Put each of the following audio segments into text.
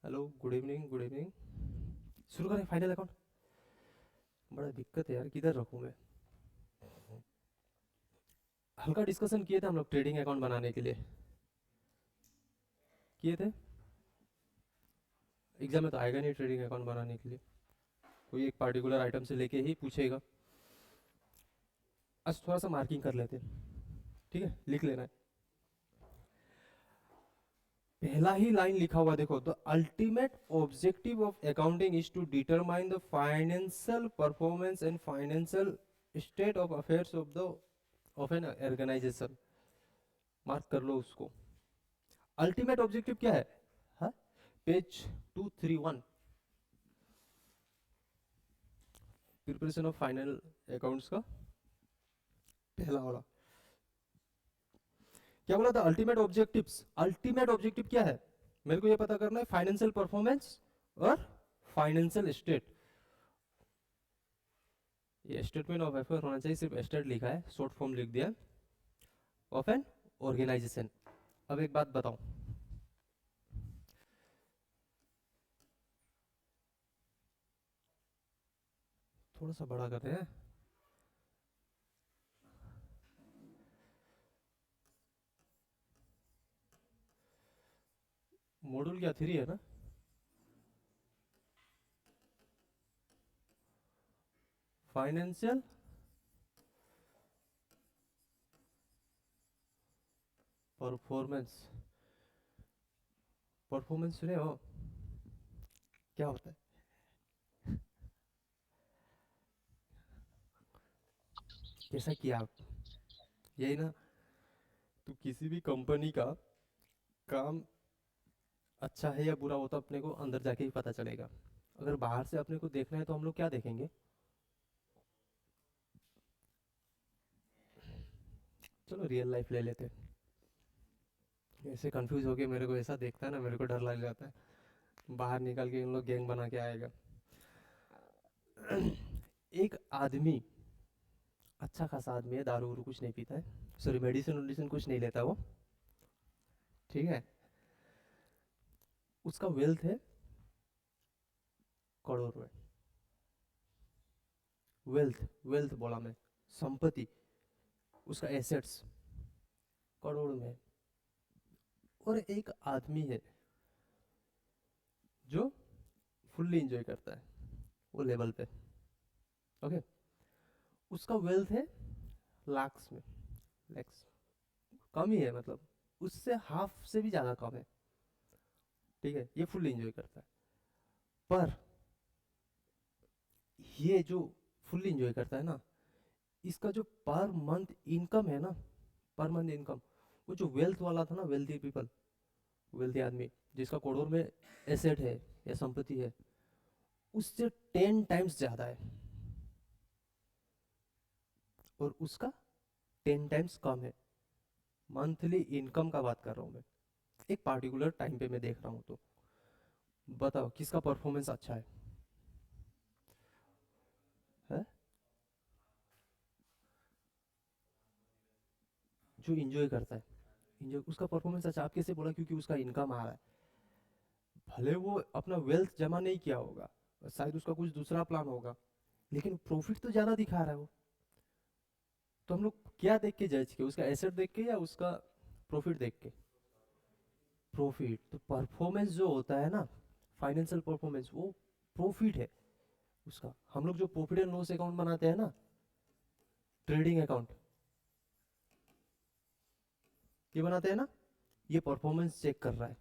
Hello, good evening, good evening. शुरू करें final account. बड़ा दिक्कत है यार, किधर रखूं मैं। हल्का डिस्कशन किए थे हम लोग ट्रेडिंग अकाउंट बनाने के लिए। किए थे। एग्जाम में तो आएगा नहीं ट्रेडिंग अकाउंट बनाने के लिए। कोई एक पार्टिकुलर आइटम से लेके ही पूछेगा। आज थोड़ा सा मार्किंग कर लेते हैं। ठीक है, लिख लेना है। पहला ही लाइन लिखा हुआ देखो, the ultimate objective of accounting is to determine the financial performance and financial state of affairs of an organisation. Mark कर लो उसको। अल्टीमेट ऑब्जेक्टिव क्या है? हाँ, page 231, preparation of final accounts का पहला वाला। क्या बोला था? Ultimate objectives. अल्टीमेट ऑब्जेक्टिव क्या है? मेरे को ये पता करना है फाइनेंशियल परफॉर्मेंस और फाइनेंशियल स्टेट। ये स्टेटमेंट ऑफ अफेयर होना चाहिए, सिर्फ स्टेट लिखा है, शॉर्ट फॉर्म लिख दिया ऑफ एन ऑर्गेनाइजेशन। अब एक बात बताऊं, थोड़ा सा बड़ा करते हैं। मॉड्यूल क्या 3 है ना? Financial performance. परफॉर्मेंस सुने हो? क्या होता है? कैसा किया आप? यही ना। तो किसी भी कंपनी का काम अच्छा है या बुरा हो तो अपने को अंदर जाके ही पता चलेगा। अगर बाहर से अपने को देखना है तो हम लोग क्या देखेंगे? चलो रियल लाइफ ले लेते हैं। ऐसे कंफ्यूज होके मेरे को ऐसा देखता है ना, मेरे को डर लग जाता है। बाहर निकल के इन लोग गैंग बना के आएगा। एक आदमी, अच्छा खासा आदमी है, दारू वारू कुछ नहीं पीता है, सॉरी मेडिसिन वेडिसिन कुछ नहीं लेता वो। ठीक है। उसका वेल्थ है करोड़ में। वेल्थ, वेल्थ बोला मैं, संपत्ति, उसका एसेट्स करोड़ में। और एक आदमी है जो फुल्ली एंजॉय करता है वो लेवल पे। ओके। उसका वेल्थ है लाख्स में, लैक्स, कम ही है मतलब, उससे हाफ से भी ज्यादा कम है। ठीक है, ये फुल्ली एंजॉय करता है। पर ये जो फुल्ली एंजॉय करता है ना, इसका जो पर मंथ इनकम है ना, पर मंथ इनकम, वो जो वेल्थ वाला था ना, वेल्थी पीपल, वेल्थी आदमी जिसका करोड़ में एसेट है या संपत्ति है, उससे 10 टाइम्स ज्यादा है। और उसका 10 टाइम्स कम है। मंथली इनकम का बात कर रहा हूं मैं, एक पार्टिकुलर टाइम पे मैं देख रहा हूं। तो बताओ किसका परफॉर्मेंस अच्छा है? जो इंजॉय करता है, इंजॉय, उसका परफॉर्मेंस अच्छा। आप कैसे बोला? क्योंकि उसका इनकम आ रहा है। भले वो अपना वेल्थ जमा नहीं किया होगा, शायद उसका कुछ दूसरा प्लान होगा, लेकिन प्रॉफिट तो ज्यादा दिखा रहा है वो। तो हम लोग क्या देख के जज के, उसका एसेट देख के या उसका प्रॉफिट देख के? प्रॉफिट। तो परफॉर्मेंस जो होता है ना, फाइनेंशियल परफॉर्मेंस, वो प्रॉफिट है उसका। हम लोग जो प्रॉफिट एंड लॉस अकाउंट बनाते हैं ना, ट्रेडिंग अकाउंट, ये बनाते हैं ना, ये परफॉर्मेंस चेक कर रहा है,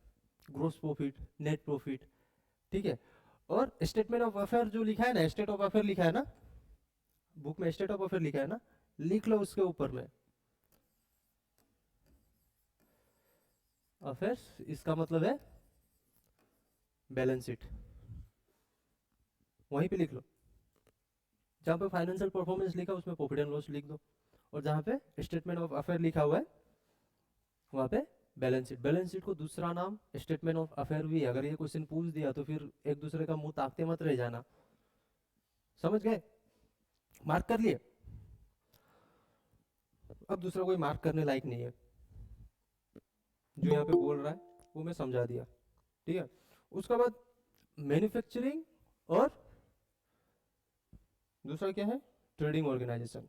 ग्रोस प्रॉफिट, नेट प्रॉफिट। ठीक है। और स्टेटमेंट ऑफ अफेयर जो लिखा है ना, स्टेट ऑफ अफेयर लिखा है ना, बुक में स्टेट ऑफ अफेयर लिखा है ना, लिख लो उसके ऊपर में अफेयर्स, इसका मतलब है बैलेंस शीट। वहीं पे लिख लो। जहां पे फाइनेंशियल परफॉर्मेंस लिखा है उसमें प्रॉफिट एंड लॉस लिख दो। और जहां पे स्टेटमेंट ऑफ अफेयर लिखा हुआ है वहां पे बैलेंस शीट। बैलेंस शीट को दूसरा नाम स्टेटमेंट ऑफ अफेयर भी है। अगर ये क्वेश्चन पूछ दिया तो फिर एक दूसरे का मुंह ताकते मत रह जाना। समझ गए? मार्क कर लिए? अब दूसरा कोई मार्क करने लायक नहीं है। जो यहाँ पे बोल रहा है वो मैं समझा दिया। ठीक है। उसका बाद मैन्युफैक्चरिंग और दूसरा क्या है, ट्रेडिंग ऑर्गेनाइजेशन।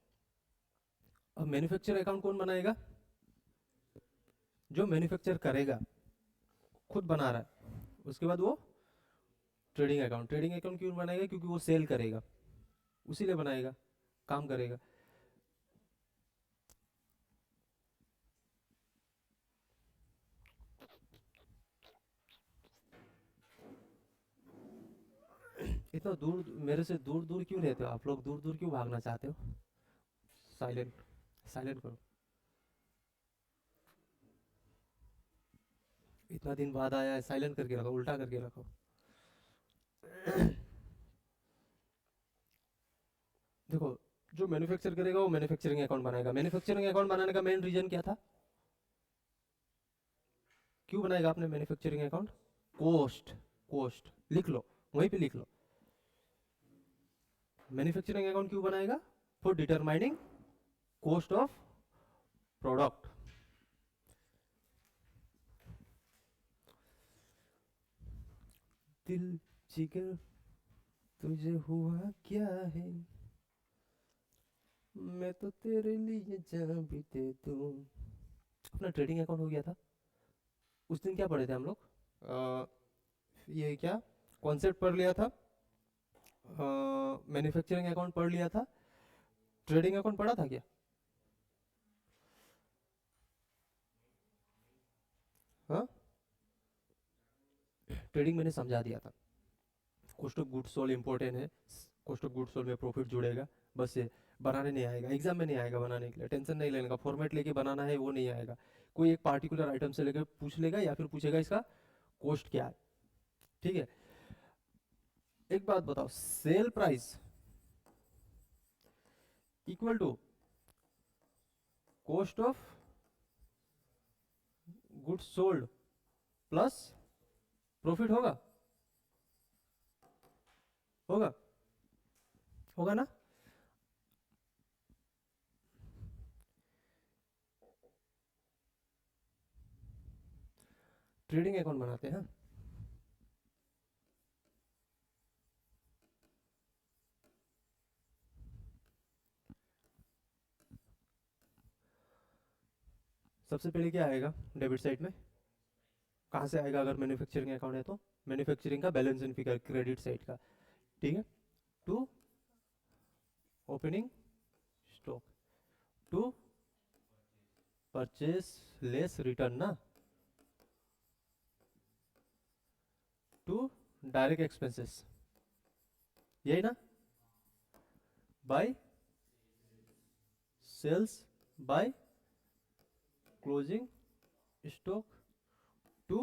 अब मैन्युफैक्चर अकाउंट कौन बनाएगा, जो मैन्युफैक्चर करेगा, खुद बना रहा है। उसके बाद वो ट्रेडिंग अकाउंट, ट्रेडिंग अकाउंट क्यों बनाएगा, क्योंकि वो सेल करेगा, उसी लिए बनाएगा, काम करेगा। इतना दूर मेरे से दूर दूर क्यों रहते हो आप लोग, दूर दूर क्यों भागना चाहते हो? साइलेंट, साइलेंट करो। इतना दिन बाद आया है, साइलेंट करके रखो, उल्टा करके रखो। देखो, जो मैन्युफैक्चर करेगा वो मैन्युफैक्चरिंग अकाउंट बनाएगा। मैन्युफैक्चरिंग अकाउंट बनाने का मेन रीजन क्या था, क्यों बनाएगा आपने मैन्युफैक्चरिंग अकाउंट? कॉस्ट, कॉस्ट लिख लो, वहीं पे लिख लो। मैन्युफैक्चरिंग अकाउंट क्यों बनाएगा? For determining cost of product. दिल जिगर तुझे हुआ क्या है, मैं तो तेरे लिए जान भी दे दूं। अपना ट्रेडिंग अकाउंट हो गया था। उस दिन क्या पढ़े थे हम लोग? अ, ये क्या कॉन्सेप्ट पढ़ लिया था, मैन्युफैक्चरिंग अकाउंट पढ़ लिया था, ट्रेडिंग अकाउंट पढ़ा था क्या? हाँ, ट्रेडिंग मैंने समझा दिया था। Cost of goods sold important है, कॉस्ट ऑफ गुड्स सोल्ड में प्रॉफिट जुड़ेगा, बस ये बनाने नहीं आएगा, एग्जाम में नहीं आएगा बनाने के लिए, टेंशन नहीं लेने का, फॉर्मेट लेके बनाना है वो नहीं आएगा। कोई एक पार्टिकुलर आइटम से लेकर पूछ लेगा या फिर पूछेगा इसका कॉस्ट क्या है, ठीक है। एक बात बताओ, sale price equal to cost of goods sold plus profit होगा, होगा, होगा ना? ट्रेडिंग अकाउंट बनाते हैं। सबसे पहले क्या आएगा डेबिट साइड में, कहाँ से आएगा अगर मैन्युफैक्चरिंग अकाउंट है तो? मैन्युफैक्चरिंग का balance in figure, credit side का, ठीक है। To opening stock, to purchase less return ना, टू डायरेक्ट एक्सपेंसेस, यही ना, by sales by closing stock, to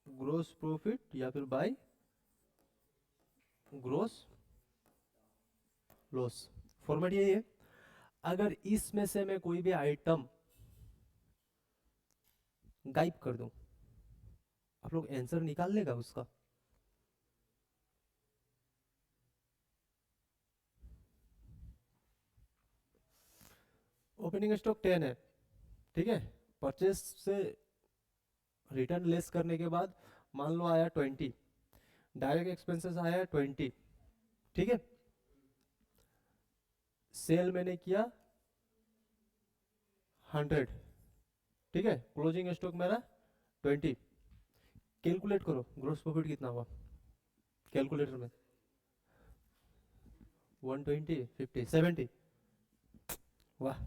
gross profit या फिर बाय ग्रोस लॉस। फॉर्मेट यही है। अगर इसमें से मैं कोई भी आइटम गायब कर दूं, आप लोग आंसर निकाल लेगा उसका? ओपनिंग स्टॉक 10 है, ठीक है। परचेस से रिटर्न लेस करने के बाद मान लो आया 20, डायरेक्ट एक्सपेंसेस आया 20, ठीक है। सेल मैंने किया 100, ठीक है। क्लोजिंग स्टॉक मेरा 20। कैलकुलेट करो ग्रोस प्रॉफिट कितना हुआ कैलकुलेटर में, 120, 50, 70। वाह,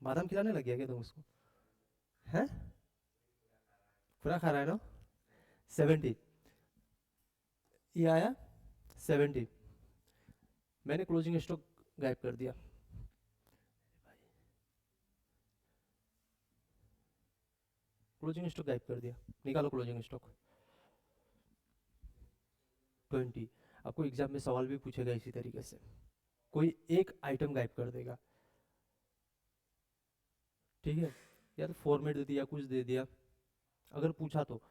बादाम खिलाने लग गया क्या तुम उसको, हैं? पूरा खा रहा है ना? 70, ये आया 70, मैंने क्लोजिंग स्टॉक गायब कर दिया। क्लोजिंग स्टॉक गायब कर दिया, निकालो क्लोजिंग स्टॉक 20। आपको एग्जाम में सवाल भी पूछेगा इसी तरीके से, कोई एक आइटम गायब कर देगा, ठीक है। या तो फॉर्मेट दे दिया, कुछ दे दिया, अगर पूछा तो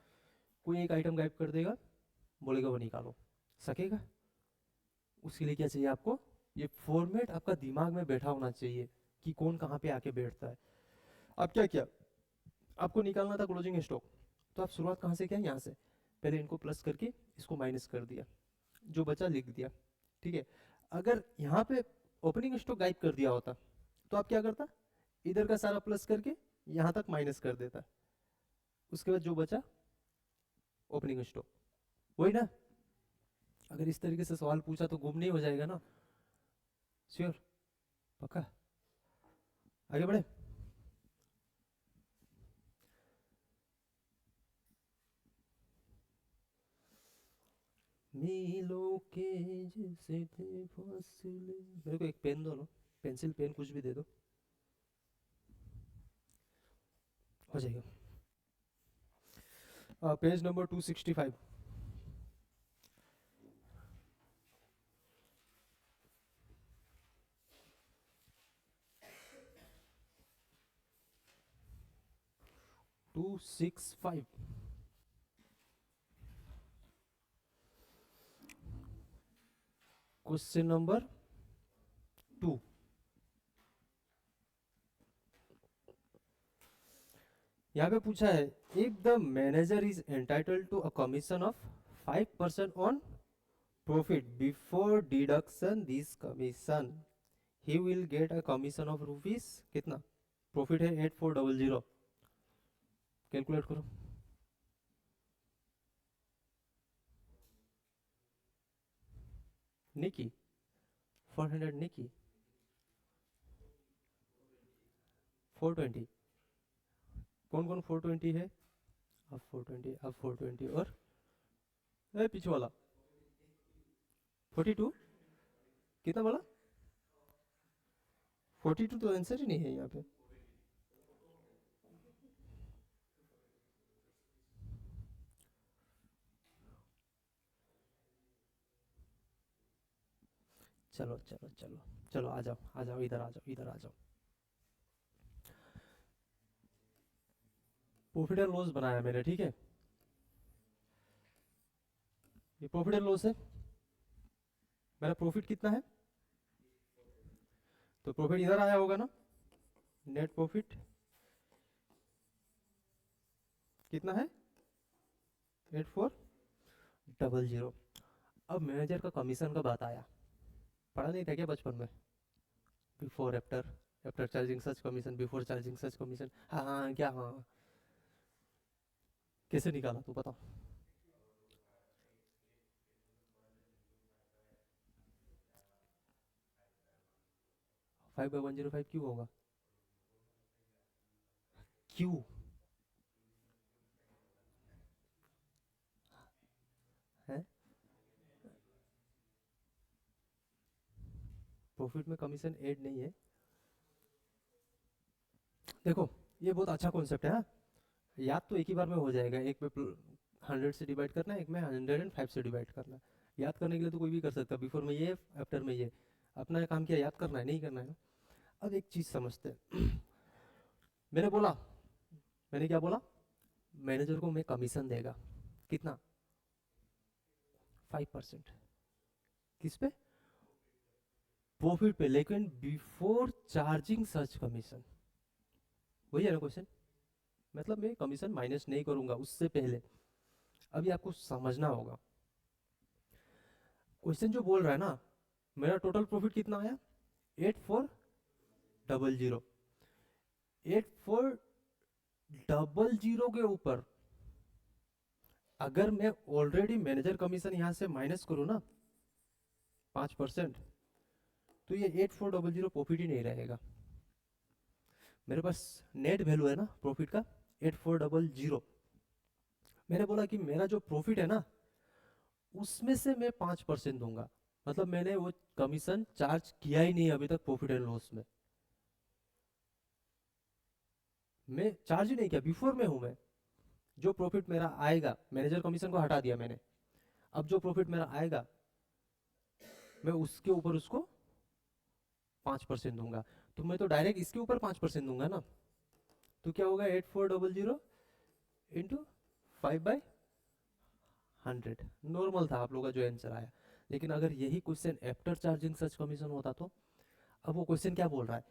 कोई एक आइटम गायब कर देगा, बोलेगा वो निकालो, सकेगा? उसके लिए क्या चाहिए आपको, ये फॉर्मेट आपका दिमाग में बैठा होना चाहिए कि कौन कहाँ पे आके बैठता है। अब क्या किया, आपको निकालना था क्लोजिंग स्टॉक, तो आप शुरुआत कहाँ से किया, यहाँ से पहले इनको प्लस करके इसको माइनस कर दिया, जो बचा लिख दिया, ठीक है। अगर यहाँ पे ओपनिंग स्टॉक गायब कर दिया होता तो आप क्या करता, इधर का सारा प्लस करके यहाँ तक माइनस कर देता, उसके बाद जो बचा ओपनिंग स्टॉक, वही ना। अगर इस तरीके से सवाल पूछा तो गुम नहीं हो जाएगा ना, श्योर, पक्का। आगे बढ़े। मीलों के जैसे थे फासले, मेरे को एक पेन दो ना, पेंसिल पेन कुछ भी दे दो, हो जाएगा। Page number 265। Two six five. Question number 2। यहाँ पे पूछा है, if the manager is entitled to a commission of 5% on profit before deduction this commission, he will get a commission of rupees कितना, प्रॉफिट है 8400, कैलकुलेट करो। निकी 400, निकी 420, कौन कौन 420 है, अब 420, अब 420 और पीछे वाला 42, कितना बोला, 42 तो आंसर ही नहीं है यहाँ पे। चलो चलो चलो चलो, आ जाओ आ जाओ, इधर आ जाओ, इधर आ जाओ। प्रॉफिट एंड लॉस बनाया मैंने, ठीक है। ये प्रॉफिट एंड लॉस है, मेरा प्रॉफिट कितना है, तो प्रॉफिट इधर आया होगा ना, नेट प्रॉफिट कितना है 8400। अब मैनेजर का कमीशन का बात आया, पढ़ा नहीं था क्या बचपन में, बिफोर आफ्टर, आफ्टर चार्जिंग सच कमीशन, बिफोर चार्जिंग सच कमीशन, हाँ हाँ क्या, हाँ कैसे निकाला तू बताओ। 5/105 क्यों होगा, क्यों है, प्रॉफिट में कमीशन ऐड नहीं है। देखो ये बहुत अच्छा कॉन्सेप्ट है, हाँ? याद तो एक ही बार में हो जाएगा, एक में 100 से डिवाइड करना है, एक में 105 से डिवाइड करना है। याद करने के लिए तो कोई भी कर सकता है, बिफोर में ये आफ्टर में ये, अपना काम किया, याद करना है नहीं करना है ना। अब एक चीज समझते हैं। मैंने बोला, मैंने क्या बोला, मैनेजर को मैं कमीशन देगा कितना, 5%, किस पे, प्रॉफिट पे, लेकिन बिफोर चार्जिंग सच कमीशन, वही है ना क्वेश्चन, मतलब मैं कमीशन माइनस नहीं करूंगा उससे पहले। अभी आपको समझना होगा, क्वेश्चन जो बोल रहा है ना, मेरा टोटल प्रॉफिट कितना आया 8400, 8400 के ऊपर अगर मैं ऑलरेडी मैनेजर कमीशन यहां से माइनस करूं ना 5%, तो ये 8400 प्रॉफिट ही नहीं रहेगा। मेरे पास नेट वैल्यू है ना प्रॉफिट का 8400, मैंने बोला कि मेरा जो प्रॉफिट है ना उसमें से मैं 5% दूंगा, मतलब मैंने वो कमीशन चार्ज किया ही नहीं अभी तक प्रॉफिट एंड लॉस में, मैं चार्ज ही नहीं किया, बिफोर में हूं मैं। जो प्रॉफिट मेरा आएगा, मैनेजर कमीशन को हटा दिया मैंने, अब जो प्रॉफिट मेरा आएगा मैं उसके ऊपर उसको 5% दूंगा, तो मैं तो डायरेक्ट इसके ऊपर 5% दूंगा ना, तो क्या होगा 8400 इंटू 5/100, नॉर्मल था आप लोगों का जो आंसर आया। लेकिन अगर यही क्वेश्चन आफ्टर चार्जिंग सच कमीशन होता तो, अब वो क्वेश्चन क्या बोल रहा है,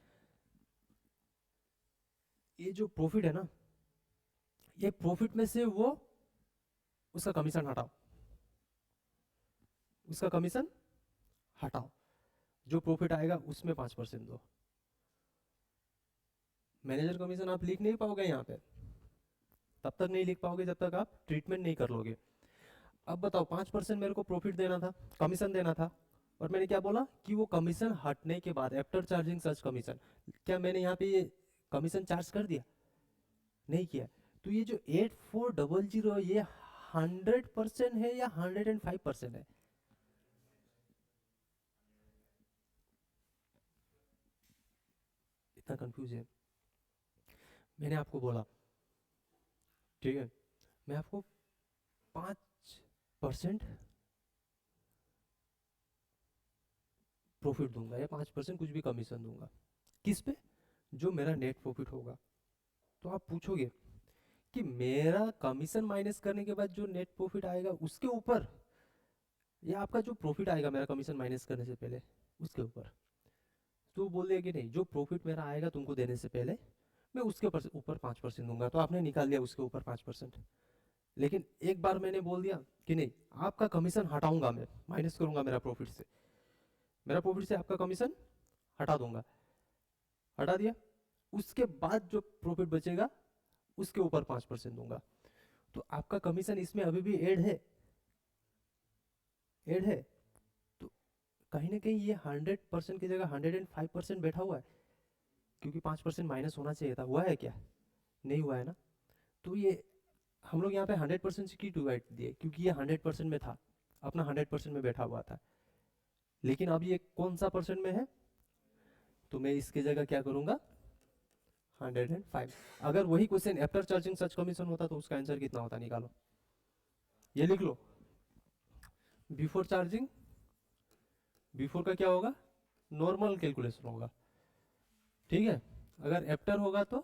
ये जो प्रॉफिट है ना ये प्रॉफिट में से वो उसका कमीशन हटाओ, उसका कमीशन हटाओ, जो प्रॉफिट आएगा उसमें 5% दो। मैनेजर कमीशन आप लिख नहीं पाओगे यहाँ पे, तब तक नहीं लिख पाओगे जब तक आप ट्रीटमेंट नहीं कर लोगे। अब बताओ 5% मेरे को प्रॉफिट देना था, कमीशन देना था, और मैंने क्या बोला कि वो कमीशन हटने के बाद आफ्टर चार्जिंग सच कमीशन, क्या मैंने यहाँ पे ये कमीशन चार्ज कर दिया? नहीं किया। तो ये जो 8400 ये 100% है या 105% है? इतना कंफ्यूज है। मैंने आपको बोला, ठीक है, मैं आपको 5% प्रॉफिट दूंगा या 5% कुछ भी कमीशन दूंगा, किस पे? जो मेरा नेट प्रॉफिट होगा। तो आप पूछोगे कि मेरा कमीशन माइनस करने के बाद जो नेट प्रॉफिट आएगा उसके ऊपर, या आपका जो प्रॉफिट आएगा मेरा कमीशन माइनस करने से पहले उसके ऊपर? तो बोल दिया कि नहीं, जो प्रॉफिट मेरा आएगा तुमको देने से पहले मैं उसके ऊपर 5% दूंगा। तो आपने निकाल लिया उसके ऊपर 5%। लेकिन एक बार मैंने बोल दिया कि नहीं, आपका कमीशन हटाऊंगा, मैं माइनस करूंगा मेरा प्रॉफिट से, मेरा प्रॉफिट से आपका कमीशन हटा दूंगा, हटा दिया, उसके बाद जो प्रॉफिट बचेगा उसके ऊपर 5% दूंगा। तो आपका कमीशन इसमें अभी भी ऐड है, ऐड है। तो कहीं ना कहीं ये 100% की जगह 105% बैठा हुआ है, क्योंकि 5% माइनस होना चाहिए था। हुआ है क्या? नहीं हुआ है ना। तो ये हम लोग यहाँ पे 100% से क्यों डिवाइड दिए? क्योंकि ये 100% में था, अपना 100% में बैठा हुआ था। लेकिन अब ये कौन सा परसेंट में है? तो मैं इसकी जगह क्या करूंगा? 105। अगर वही क्वेश्चन आफ्टर चार्जिंग सच कमीशन होता तो उसका आंसर कितना होता? निकालो, ये लिख लो। बिफोर चार्जिंग, बिफोर का क्या होगा? नॉर्मल कैलकुलेशन होगा, ठीक है। अगर आफ्टर होगा तो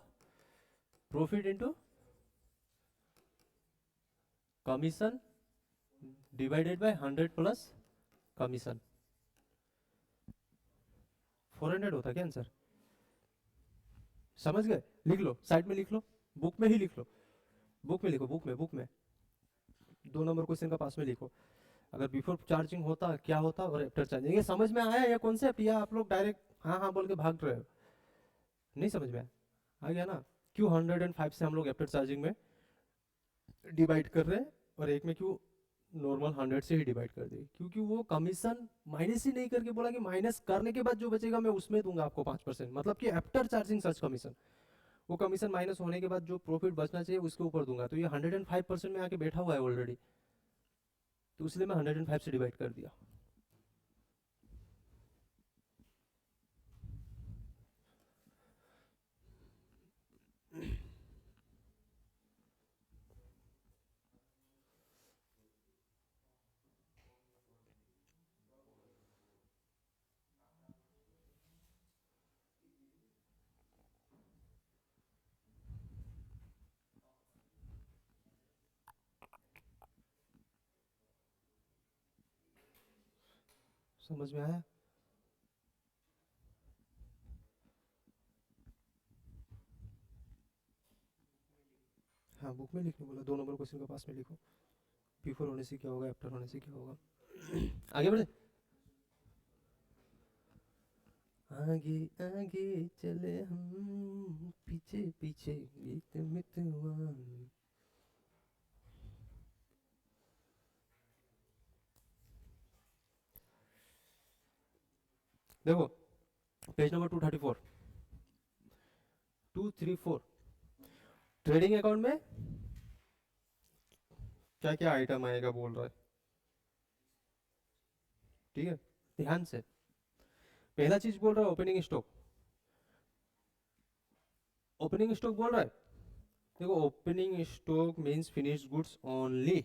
profit into commission divided by 100 plus commission. 400 होता क्या आंसर? समझ गए? लिख लो, साइड में लिख लो, बुक में ही लिख लो, बुक में लिखो, बुक में 2 नंबर क्वेश्चन का पास में लिखो। अगर बिफोर चार्जिंग होता क्या होता और आफ्टर चार्जिंग। ये समझ में आया ये कॉन्सेप्ट, या आप लोग डायरेक्ट हाँ हाँ बोल के भाग रहे हो? नहीं समझ में आ गया ना? क्यों 105 से हम लोग आफ्टर चार्जिंग में डिवाइड कर रहे हैं, और एक में क्यों नॉर्मल 100 से ही डिवाइड कर दिए? क्योंकि वो कमीशन माइनस ही नहीं करके बोला कि माइनस करने के बाद जो बचेगा मैं उसमें दूंगा आपको 5%, मतलब कि आफ्टर चार्जिंग सच कमीशन। वो कमीशन माइनस होने के बाद जो प्रॉफिट बचना चाहिए उसके ऊपर दूंगा। तो ये 105% में आके बैठा हुआ है ऑलरेडी, तो इसलिए मैं 105 से डिवाइड कर दिया। समझ में आया? हाँ, बुक में लिखने बोला, 2 नंबर क्वेश्चन का पास में लिखो। बिफोर होने से क्या होगा, आफ्टर होने से क्या होगा। आगे बढ़े, आगे आगे चले हम, पीछे पीछे गीत मितवा। देखो पेज नंबर 234, 234, ट्रेडिंग अकाउंट में क्या क्या आइटम आएगा बोल रहा है, ठीक है, ध्यान से। पहला चीज बोल रहा है ओपनिंग स्टॉक, ओपनिंग स्टॉक बोल रहा है। देखो opening stock means finished goods only,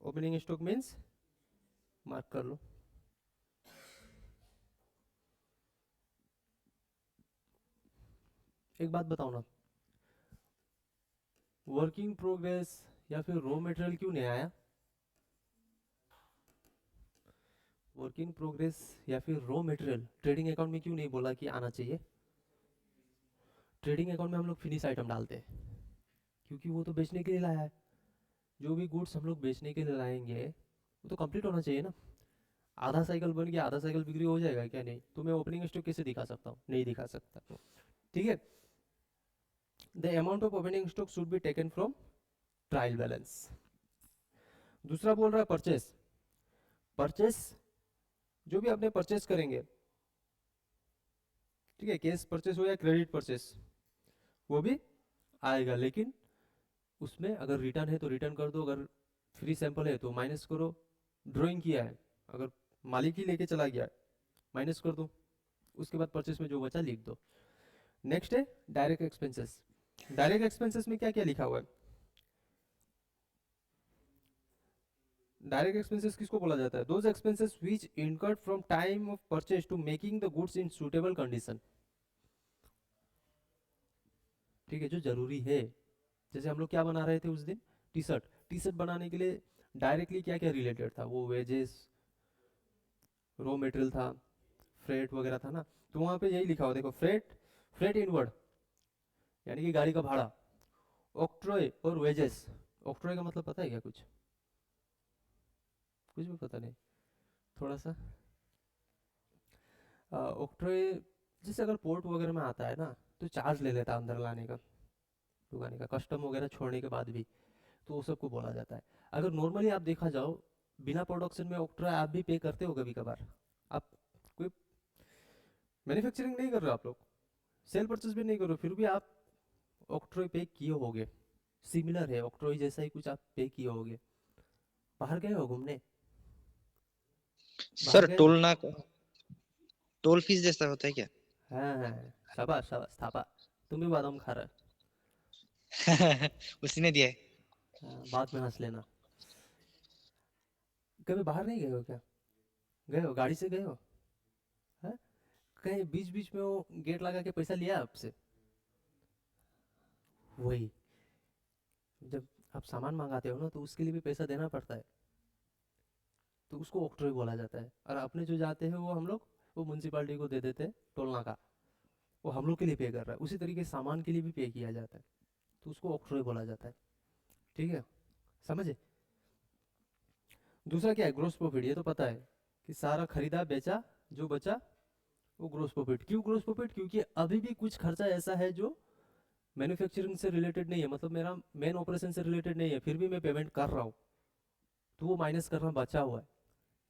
opening stock means mark कर लो। एक बात बताओ ना, वर्किंग प्रोग्रेस या फिर रॉ मटेरियल क्यों नहीं आया? वर्क इन प्रोग्रेस या फिर रॉ मटेरियल ट्रेडिंग अकाउंट में क्यों नहीं बोला कि आना चाहिए? ट्रेडिंग अकाउंट में हम लोग फिनिश आइटम डालते हैं, क्योंकि वो तो बेचने के लिए लाया है। जो भी गुड्स हम लोग बेचने के लिए लाएंगे वो तो कंप्लीट होना चाहिए ना। आधा साइकिल बन गया, आधा साइकिल बिक्री हो जाएगा क्या? नहीं। तो मैं ओपनिंग स्टॉक कैसे दिखा सकता हूँ? नहीं दिखा सकता। ठीक है। The amount of opening stock should be taken from trial balance. दूसरा बोल रहा है परचेस। परचेस जो भी आपने परचेस करेंगे, ठीक है, कैश परचेस हो या क्रेडिट परचेस, वो भी आएगा। लेकिन उसमें अगर रिटर्न है तो रिटर्न कर दो, अगर फ्री सैंपल है तो माइनस करो। ड्राइंग किया है, अगर मालिक ही लेके चला गया माइनस कर दो, उसके बाद परचेस में जो बचा लिख दो। नेक्स्ट है डायरेक्ट एक्सपेंसेस। डायरेक्ट एक्सपेंसेस में क्या क्या लिखा हुआ है? डायरेक्ट एक्सपेंसेस किसको बोला जाता है? Those expenses which incurred from time of purchase to making the goods in suitable condition. ठीक है, जो जरूरी है। जैसे हम लोग क्या बना रहे थे उस दिन? T shirt. टी शर्ट बनाने के लिए डायरेक्टली क्या क्या रिलेटेड था? वो वेजेस, रॉ मटेरियल था, फ्रेट वगैरह था ना। तो वहां पे यही लिखा हुआ देखो, फ्रेट, फ्रेट इनवर्ड यानी कि गाड़ी का भाड़ा, ऑक्ट्रॉय और वेजेस। ऑक्ट्रॉय का मतलब पता है क्या? कुछ कुछ भी पता नहीं? थोड़ा सा ऑक्ट्रॉय जैसे अगर पोर्ट वगैरह में आता है ना, तो चार्ज ले लेता है अंदर लाने का, लुगाने का, कस्टम वगैरह छोड़ने के बाद भी। तो वो सबको बोला जाता है। अगर नॉर्मली आप देखा जाओ, बिना प्रोडक्शन में ऑक्ट्रॉय आप भी पे करते हो कभी कभार। आप कोई मैन्युफैक्चरिंग नहीं कर रहे हो, आप लोग सेल परचेज भी नहीं कर रहे हो, फिर भी आप ऑक्ट्रॉय पे किए होगे। सिमिलर है, ऑक्ट्रॉय जैसा ही कुछ आप पे किए होगे। बाहर गए हो घूमने? बाहर सर गए हो? टोल ना टोल फीस जैसा होता है क्या? हाँ हाँ, शाबाश शाबाश थापा। तुम भी बादाम खा रहे उसी ने दिया है। हो? हाँ, बाद में हंस लेना। कभी बाहर नहीं गए हो क्या? गए हो, गाड़ी से गए हो? हाँ? कहीं बीच बीच में वो गेट लगा के पैसा लिया आपसे? वही, जब आप सामान मंगाते हो ना तो उसके लिए भी पैसा देना पड़ता है, तो उसको ऑक्ट्रॉय बोला जाता है। और अपने जो जाते हैं वो हम लोग वो म्यूनसिपालिटी को दे देते हैं टोल नाका, वो हम लोग के लिए पे कर रहा है। उसी तरीके से सामान के लिए भी पे किया जाता है, तो उसको ऑक्ट्रॉय बोला जाता है। ठीक है, समझे? दूसरा क्या है? Gross profit. ये तो पता है कि सारा खरीदा बेचा, जो बचा वो ग्रोस प्रॉफिट। क्यों ग्रोस प्रॉफिट? क्योंकि अभी भी कुछ खर्चा ऐसा है जो मैन्युफैक्चरिंग से रिलेटेड नहीं है, मतलब मेरा मेन ऑपरेशन से रिलेटेड नहीं है, फिर भी मैं पेमेंट कर रहा हूँ, तो वो माइनस करना बचा हुआ है।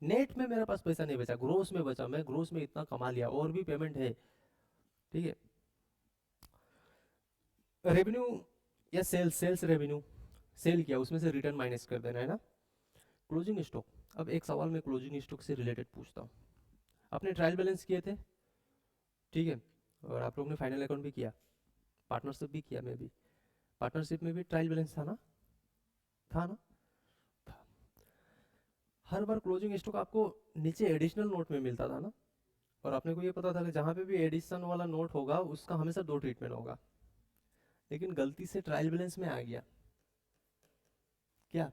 नेट में मेरे पास पैसा नहीं बचा, ग्रोस में बचा। मैं ग्रोस में इतना कमा लिया और भी पेमेंट है। ठीक है। रेवेन्यू या सेल्स, सेल्स रेवेन्यू, सेल किया उसमें से रिटर्न माइनस कर देना है ना। Closing stock. अब एक सवाल मैं क्लोजिंग स्टॉक से रिलेटेड पूछता हूँ। आपने ट्रायल बैलेंस किए थे, ठीक है, और आप लोग ने फाइनल अकाउंट भी किया, पार्टनरशिप भी किया, मैं भी पार्टनरशिप में भी ट्रायल बैलेंस था ना? था ना? था। हर बार क्लोजिंग स्टॉक आपको नीचे एडिशनल नोट में मिलता था ना, और आपने को ये पता था कि जहाँ पे भी एडिशन वाला नोट होगा उसका हमेशा दो ट्रीटमेंट होगा। लेकिन गलती से ट्रायल बैलेंस में आ गया क्या?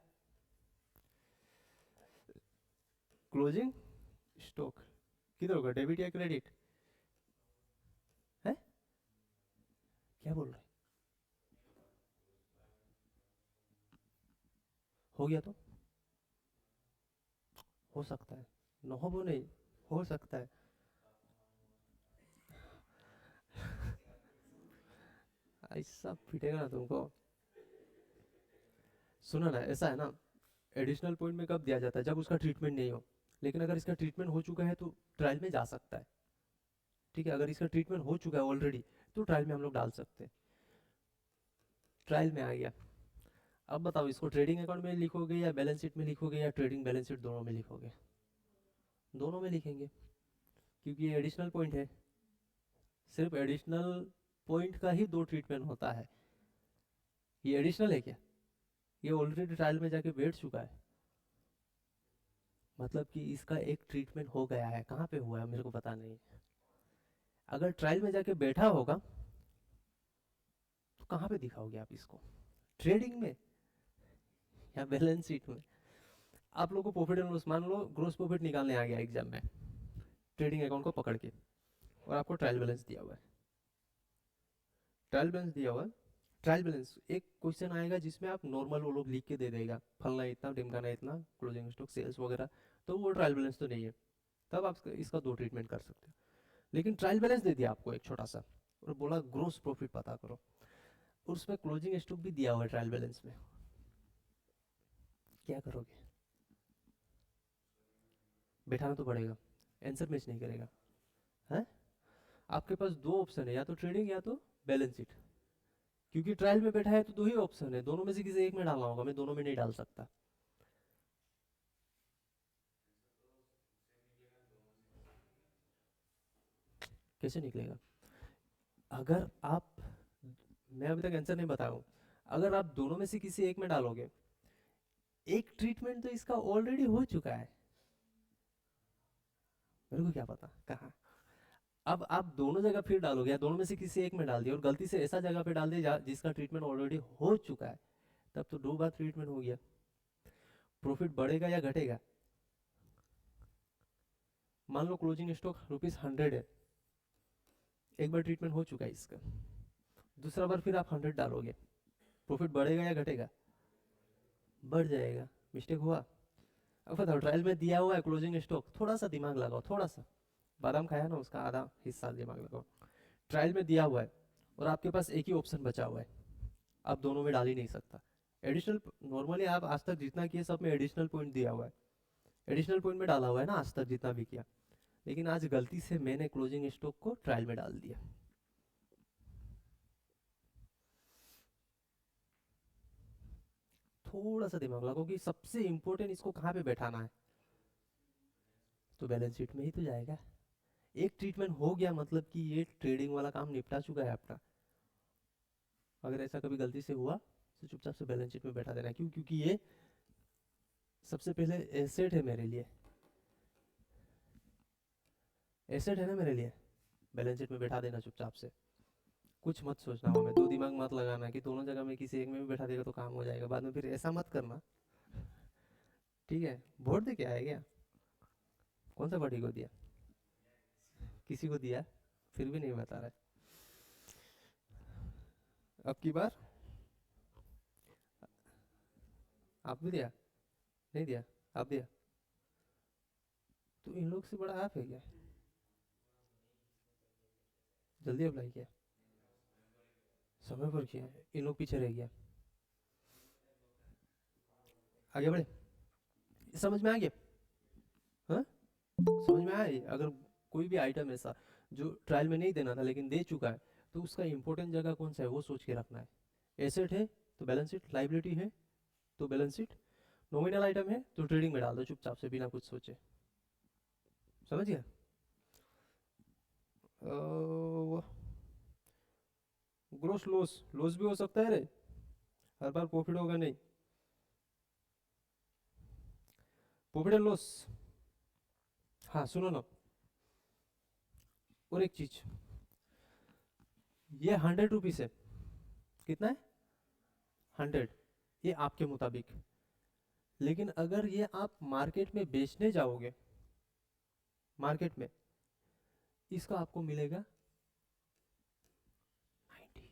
क्लोजिंग स्टॉक किधर होगा, डेबिट या क्रेडिट? है? क्या बोल रहे? हो गया तो हो सकता है, न हो वो नहीं, हो सकता है। ऐसा पिटेगा ना तुमको। सुनो ना, ऐसा है ना, एडिशनल पॉइंट में कब दिया जाता है? जब उसका ट्रीटमेंट नहीं हो। लेकिन अगर इसका ट्रीटमेंट हो चुका है तो ट्रायल में जा सकता है। ठीक है, अगर इसका ट्रीटमेंट हो चुका है ऑलरेडी तो ट्रायल में हम लोग डाल सकते हैं। ट्रायल में आ गया। अब बताओ, इसको ट्रेडिंग अकाउंट में लिखोगे या बैलेंस शीट में लिखोगे या ट्रेडिंग बैलेंस शीट दोनों में लिखोगे? दोनों में लिखेंगे, क्योंकि ये एडिशनल पॉइंट है। सिर्फ एडिशनल पॉइंट का ही दो ट्रीटमेंट होता है। ये एडिशनल है क्या? ये ऑलरेडी ट्रायल में जाके बैठ चुका है, मतलब कि इसका एक ट्रीटमेंट हो गया है। कहाँ पे हुआ है मेरे को पता नहीं। अगर ट्रायल में जाके बैठा होगा तो कहाँ पे दिखाओगे आप इसको? ट्रेडिंग में या बैलेंस शीट में? आप लोग को प्रॉफिट एंड लॉस, मान लो ग्रोस प्रॉफिट निकालने आ गया एग्जाम में ट्रेडिंग अकाउंट को पकड़ के, और आपको ट्रायल बैलेंस दिया हुआ है, ट्रायल बैलेंस दिया हुआ है, ट्रायल बैलेंस एक क्वेश्चन आएगा जिसमें आप नॉर्मल वो लोग लिख के दे देगा, फलना इतना, ढिमकाना इतना, क्लोजिंग स्टॉक, सेल्स वगैरह, तो वो ट्रायल बैलेंस तो नहीं है, तब आप इसका दो ट्रीटमेंट कर सकते हो। लेकिन ट्रायल बैलेंस दे दिया आपको एक छोटा सा, और बोला ग्रोस प्रॉफिट पता करो, और उसमें क्लोजिंग स्टॉक भी दिया हुआ है ट्रायल बैलेंस में, क्या करोगे? बैठाना तो पड़ेगा, आंसर मैच नहीं करेगा, है? आपके पास दो ऑप्शन है, या तो ट्रेडिंग या तो बैलेंस शीट, क्योंकि ट्रायल में बैठा है तो दो ही ऑप्शन है, दोनों में से किसी एक में डालना होगा, मैं दोनों में नहीं डाल सकता। कैसे निकलेगा? अगर आप, मैं अभी तक आंसर नहीं बताया हूँ, अगर आप दोनों में से किसी एक में डालोगे, एक ट्रीटमेंट तो इसका ऑलरेडी हो चुका है, मेरे को क्या पता कहाँ। अब आप दोनों जगह फिर डालोगे, या दोनों में से किसी एक में डाल दिया और गलती से ऐसा जगह पे डाल दिया जिसका ट्रीटमेंट ऑलरेडी हो चुका है, तब तो दो बार ट्रीटमेंट हो गया। प्रॉफिट बढ़ेगा या घटेगा? मान लो क्लोजिंग स्टॉक ₹100 है, एक बार ट्रीटमेंट हो चुका है इसका, दूसरा बार फिर आप 100 डालोगे, प्रॉफिट बढ़ेगा या घटेगा? बढ़ जाएगा। मिस्टेक हुआ? अब बताओ, ट्रायल में दिया हुआ है क्लोजिंग स्टॉक, थोड़ा सा दिमाग लगाओ, थोड़ा सा, बादाम खाया ना, उसका आधा हिस्सा दिमाग लगाओ। ट्रायल में दिया हुआ है और आपके पास एक ही ऑप्शन बचा हुआ है, आप दोनों में डाल ही नहीं सकता। एडिशनल, नॉर्मली आप आज तक जितना किए सब में एडिशनल पॉइंट दिया हुआ है, एडिशनल पॉइंट में डाला हुआ है ना आज तक जितना भी किया, लेकिन आज गलती से मैंने क्लोजिंग स्टॉक को ट्रायल में डाल दिया। थोड़ा सा दिमाग लगाओ कि सबसे इंपॉर्टेंट इसको कहाँ पे बैठाना है, तो बैलेंस शीट में ही तो जाएगा। एक ट्रीटमेंट हो गया मतलब कि ये ट्रेडिंग वाला काम निपटा चुका है आपका। अगर ऐसा कभी गलती से हुआ तो चुपचाप से बैलेंस शीट में बैठा देना, क्यों? क्योंकि ये सबसे पहले एसेट है मेरे लिए, एसेट है ना मेरे लिए, बैलेंस शीट में बैठा देना चुपचाप से। कुछ मत सोचना हो, में दो दिमाग मत लगाना कि दोनों जगह में किसी एक में भी बैठा देगा तो काम हो जाएगा, बाद में फिर ऐसा मत करना, ठीक है? वोट दे के आया क्या? कौन सा पार्टी को दिया? किसी को दिया? फिर भी नहीं बता रहा है। अब की बार आप भी दिया? नहीं दिया? आप दिया? तो इन लोग से बड़ा आप है क्या? जल्दी अप्लाई किया, समय पर किया, इन लोग पीछे रह गया। आगे बढ़े, समझ में आ गया? हाँ, समझ में आया? अगर कोई भी आइटम ऐसा जो ट्रायल में नहीं देना था लेकिन दे चुका है, तो उसका इंपॉर्टेंट जगह कौन सा है वो सोच के रखना है। एसेट है तो बैलेंस शीट, लाइबिलिटी है तो बैलेंस शीट, नॉमिनल आइटम है तो ट्रेडिंग में डाल दो चुपचाप से बिना कुछ सोचे। समझ गया? ग्रोस लॉस, लॉस भी हो सकता है रे, हर बार प्रॉफिट होगा नहीं। प्रॉफिट एंड लॉस, हाँ सुनो ना, और एक चीज, ये ₹100 है, कितना है? 100, ये आपके मुताबिक। लेकिन अगर ये आप मार्केट में बेचने जाओगे, मार्केट में, इसका आपको मिलेगा 90।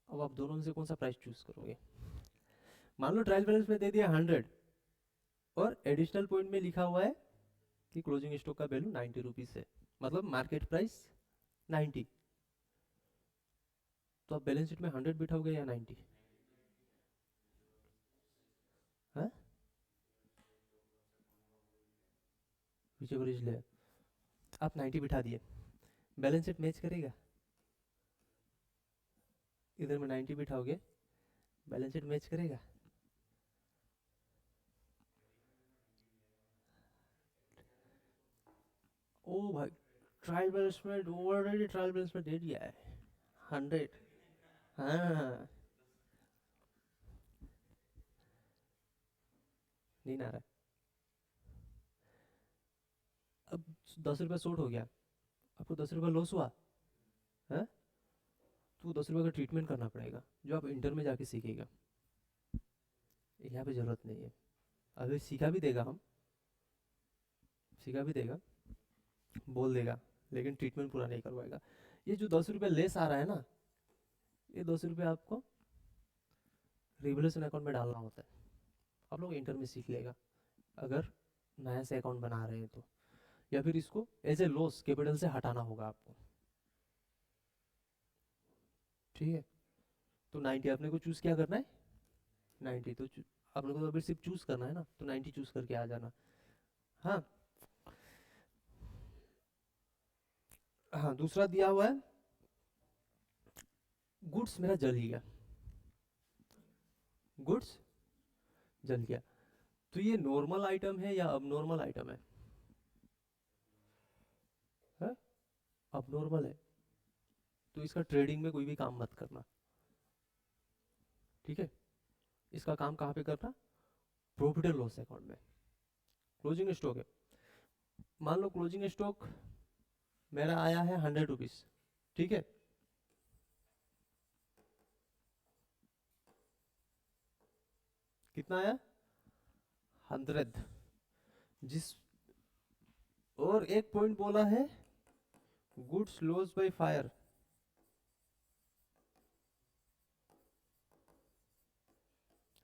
अब आप दोनों में से कौन सा प्राइस चूज करोगे? मान लो ट्रायल बैलेंस में दे दिया 100 और एडिशनल पॉइंट में लिखा हुआ है कि क्लोजिंग स्टॉक का वैल्यू ₹90 है, मतलब मार्केट प्राइस 90, तो आप बैलेंस शीट में 100 बिठाओगे या 90? हाँ, whichever is ले, आप 90 बिठा दिए, बैलेंस शीट मैच करेगा? इधर में 90 बिठाओगे, बैलेंस शीट मैच करेगा? ओ भाई, ट्रायल बैलेंस में ऑलरेडी ट्रायल बैलेंस में दे दिया है 100। हाँ, नहीं ना रहा। अब ₹10 शॉर्ट हो गया, आपको ₹10 लॉस हुआ है, तो ₹10 का ट्रीटमेंट करना पड़ेगा जो आप इंटर में जाके सीखेगा। यहाँ पे जरूरत नहीं है। अभी सिखा भी देगा, हम सिखा भी देगा, बोल देगा, लेकिन ट्रीटमेंट पूरा नहीं करवाएगा। ये जो 10 रुपये लेस आ रहा है ना, ये 10 रुपये आपको रिवोल्यूशन अकाउंट में डालना होता है। आप लोग इंटर में सीख लेगा अगर नया से अकाउंट बना रहे हैं तो, या फिर इसको एज ए लॉस कैपिटल से हटाना होगा आपको। ठीक है, तो 90 अपने को चूज क्या करना है, 90 तो अपने को तो अभी सिर्फ चूज करना है ना, तो 90 चूज करके आ जाना। हाँ हाँ, दूसरा दिया हुआ है गुड्स मेरा जल ही गया, गुड्स जल गया। तो ये नॉर्मल आइटम है या अबनॉर्मल आइटम है? अबनॉर्मल है, तो इसका ट्रेडिंग में कोई भी काम मत करना। ठीक है, इसका काम कहाँ पे करना, प्रॉफिट एंड लॉस अकाउंट में। क्लोजिंग स्टॉक है, मान लो क्लोजिंग स्टॉक मेरा आया है 100 रुपीज। ठीक है, कितना आया, 100। जिस और एक पॉइंट बोला है गुड्स लॉस बाय फायर,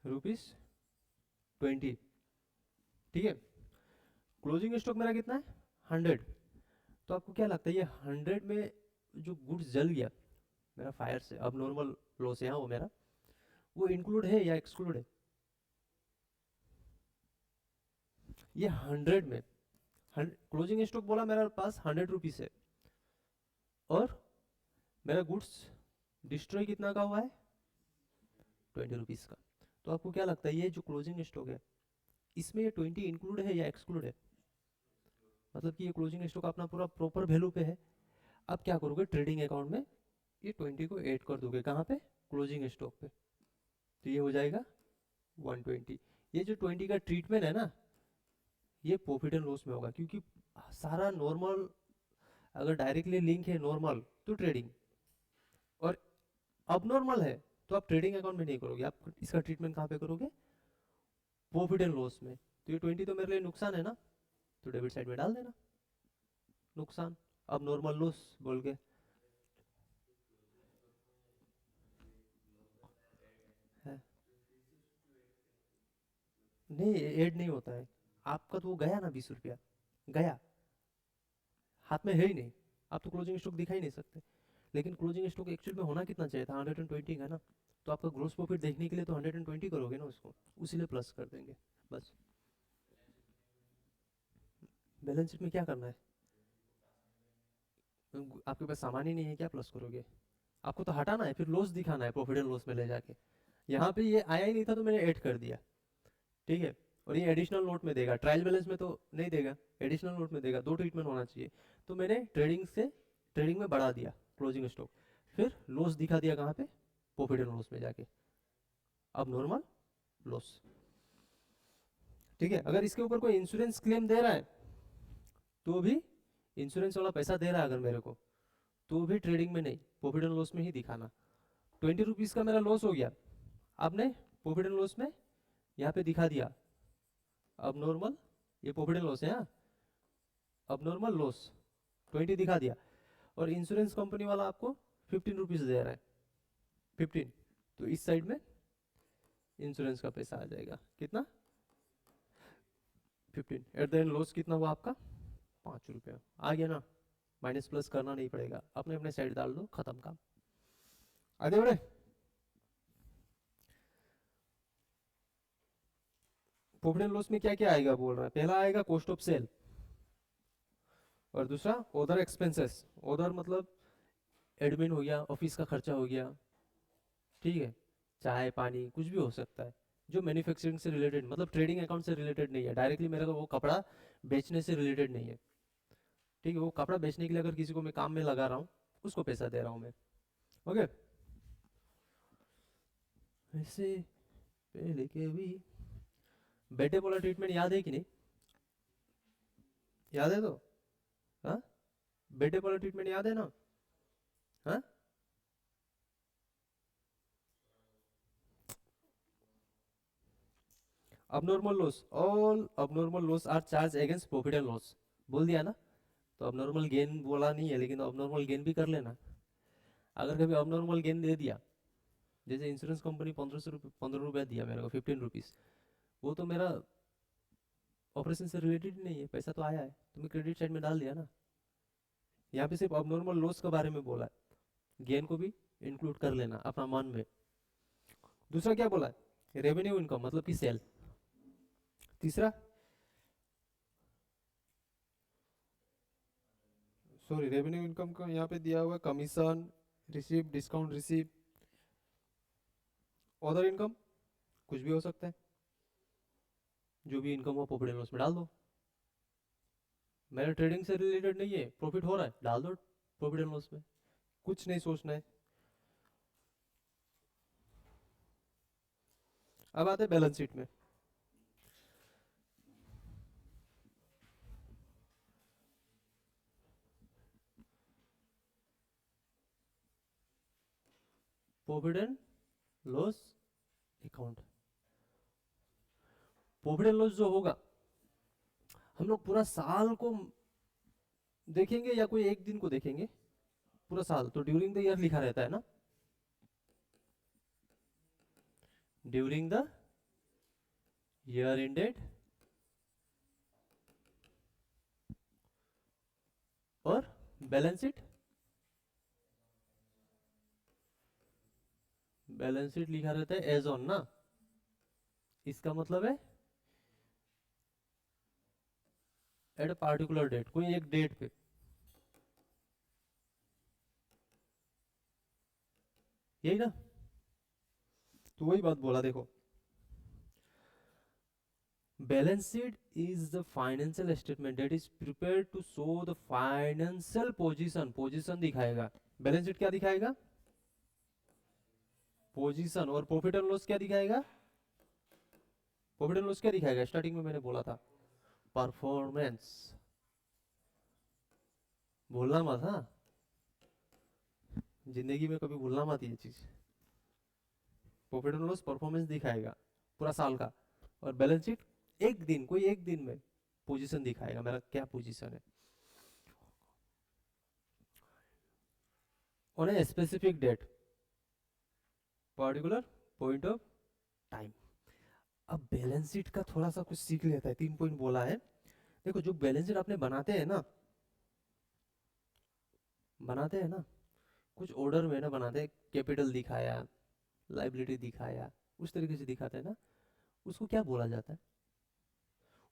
₹20। ठीक है, क्लोजिंग स्टॉक मेरा कितना है, 100। तो आपको क्या लगता है ये 100 में जो गुड्स जल गया मेरा फायर से, अब नॉर्मल लॉस है, हाँ, वो मेरा, वो इंक्लूड है या एक्सक्लूड है? ये 100 में क्लोजिंग स्टॉक बोला मेरे पास 100 रुपीज है, और मेरा गुड्स डिस्ट्रॉय कितना का हुआ है, 20 रुपीज का। तो आपको क्या लगता है ये जो क्लोजिंग स्टॉक है इसमें ये 20 इंक्लूड है या एक्सक्लूड है? मतलब कि ये क्लोजिंग स्टॉक अपना पूरा प्रॉपर वैल्यू पे है। अब क्या करोगे, ट्रेडिंग अकाउंट में ये 20 को ऐड कर दोगे, कहाँ पे, क्लोजिंग स्टॉक पे, तो ये हो जाएगा 120। ये जो 20 का ट्रीटमेंट है ना, ये प्रॉफिट एंड लॉस में होगा, क्योंकि सारा नॉर्मल, अगर डायरेक्टली लिंक है नॉर्मल तो ट्रेडिंग, और अब नॉर्मल है तो आप ट्रेडिंग अकाउंट में नहीं करोगे, आप इसका ट्रीटमेंट कहाँ पे करोगे, प्रॉफिट एंड लॉस में। तो ये 20 तो मेरे लिए नुकसान है ना, तो डेबिट साइड में डाल देना नुकसान, अब नॉर्मल लॉस बोल के। है, नहीं ऐड नहीं होता है, आपका तो वो गया ना 20 रुपया, गया, हाथ में है ही नहीं, आप तो क्लोजिंग स्टॉक दिखा ही नहीं सकते। लेकिन क्लोजिंग स्टॉक एक्चुअल में होना कितना चाहिए था, 120 का ना, तो आपका ग्रोस प्रॉफिट देखने के लिए तो 120 करोगे ना उसको, उसीलिए प्लस कर देंगे बस। बैलेंस शीट में क्या करना है, आपके पास सामान ही नहीं है, क्या प्लस करोगे, आपको तो हटाना है, फिर लॉस दिखाना है प्रॉफिट एंड लॉस में ले जाके। यहाँ पे ये आया ही नहीं था तो मैंने ऐड कर दिया। ठीक है, और ये एडिशनल नोट में देगा, ट्रायल बैलेंस में तो नहीं देगा, एडिशनल नोट में देगा, दो ट्रीटमेंट होना चाहिए। तो मैंने ट्रेडिंग में बढ़ा दिया क्लोजिंग स्टॉक, फिर लॉस दिखा दिया कहाँ पे, प्रॉफिट एंड लॉस में जाके, अब नॉर्मल लॉस। ठीक है, अगर इसके ऊपर कोई इंश्योरेंस क्लेम दे रहा है तो भी, इंश्योरेंस वाला पैसा दे रहा है अगर मेरे को, तो भी ट्रेडिंग में नहीं, प्रॉफिट एंड लॉस में ही दिखाना। 20 रुपीज का मेरा लॉस हो गया, आपने प्रॉफिट एंड लॉस में यहाँ पे दिखा दिया, अब नॉर्मल, ये प्रॉफिट एंड लॉस है, हाँ, अब नॉर्मल लॉस 20 दिखा दिया, और इंश्योरेंस कंपनी वाला आपको 15 रुपीज दे रहा है, 15, तो इस साइड में इंश्योरेंस का पैसा आ जाएगा, कितना, 15। एट द एंड लॉस कितना हुआ आपका, 5 रुपया आ गया ना, माइनस प्लस करना नहीं पड़ेगा, अपने अपने साइड डाल दो, खत्म काम। आगे बढ़े, प्रॉफिट एंड लॉस में क्या क्या आएगा बोल रहा है, पहला आएगा कॉस्ट ऑफ सेल, और दूसरा अदर एक्सपेंसेस, अदर मतलब एडमिन हो गया, ऑफिस का खर्चा हो गया, ठीक है, चाय पानी कुछ भी हो सकता है, जो मैन्युफैक्चरिंग से रिलेटेड, मतलब ट्रेडिंग अकाउंट से रिलेटेड नहीं है, डायरेक्टली मेरा वो कपड़ा बेचने से रिलेटेड नहीं है। ठीक है, वो कपड़ा बेचने के लिए अगर किसी को मैं काम में लगा रहा हूँ, उसको पैसा दे रहा हूँ मैं। ओके, ऐसे पहले के भी बेटे बोला ट्रीटमेंट याद है कि नहीं, याद है तो, हाँ, बेटे बोला ट्रीटमेंट याद है ना, हाँ, abnormal loss, all abnormal loss are charged against profit and loss, बोल दिया ना। तो abnormal gain बोला नहीं है, लेकिन abnormal gain भी कर लेना। अगर कभी abnormal gain दे दिया, जैसे इंश्योरेंस कंपनी 15 रुपया दिया मेरे को, 15 रुपीज, वो तो मेरा ऑपरेशन से रिलेटेड ही नहीं है, पैसा तो आया है तो मैं क्रेडिट साइड में डाल दिया ना। यहाँ पे सिर्फ abnormal loss के बारे में बोला है, गेन को भी इंक्लूड कर लेना अपना मन में। दूसरा क्या बोला है, रेवेन्यू इनकम मतलब कि सेल। तीसरा, सॉरी, रेवेन्यू इनकम का यहाँ पे दिया हुआ commission receive, discount receive, other income कुछ भी हो सकता है, जो भी इनकम हो प्रॉफिट एंड लॉस में डाल दो। मेरा ट्रेडिंग से रिलेटेड नहीं है, प्रॉफिट हो रहा है डाल दो प्रॉफिट एंड लॉस में, कुछ नहीं सोचना है। अब आते हैं बैलेंस शीट में। Profit and loss account, profit and loss जो होगा, हम लोग पूरा साल को देखेंगे या कोई एक दिन को देखेंगे? पूरा साल तो ड्यूरिंग द ईयर लिखा रहता है ना, ड्यूरिंग द ईयर एंडेड और बैलेंस शीट, बैलेंस शीट लिखा रहता है एज ऑन ना। इसका मतलब है एट अ पार्टिकुलर डेट, कोई एक डेट पे। यही ना, तो वही बात बोला देखो, balance sheet is the financial statement that is prepared to show the financial position, position दिखाएगा। बैलेंस शीट क्या दिखाएगा? पोजीशन। और प्रॉफिट एंड लॉस क्या दिखाएगा? प्रॉफिट एंड लॉस क्या दिखाएगा? स्टार्टिंग में मैंने बोला था परफॉर्मेंस, भूलना मत हाँ, जिंदगी में कभी भूलना मत ये चीज। प्रॉफिट एंड लॉस परफॉर्मेंस दिखाएगा पूरा साल का, और बैलेंस शीट एक दिन, कोई एक दिन में पोजीशन दिखाएगा, मेरा क्या पोजीशन है on a specific date, particular point of time. अब बैलेंस शीट का थोड़ा सा कुछ सीख लेता है, 3 पॉइंट बोला है। देखो, जो बैलेंस शीट आपने बनाते हैं ना, बनाते हैं ना, कुछ ऑर्डर में ना बनाते हैं, कैपिटल दिखाया, लाइबिलिटी दिखाया, उस तरीके से दिखाते हैं ना, उसको क्या बोला जाता है?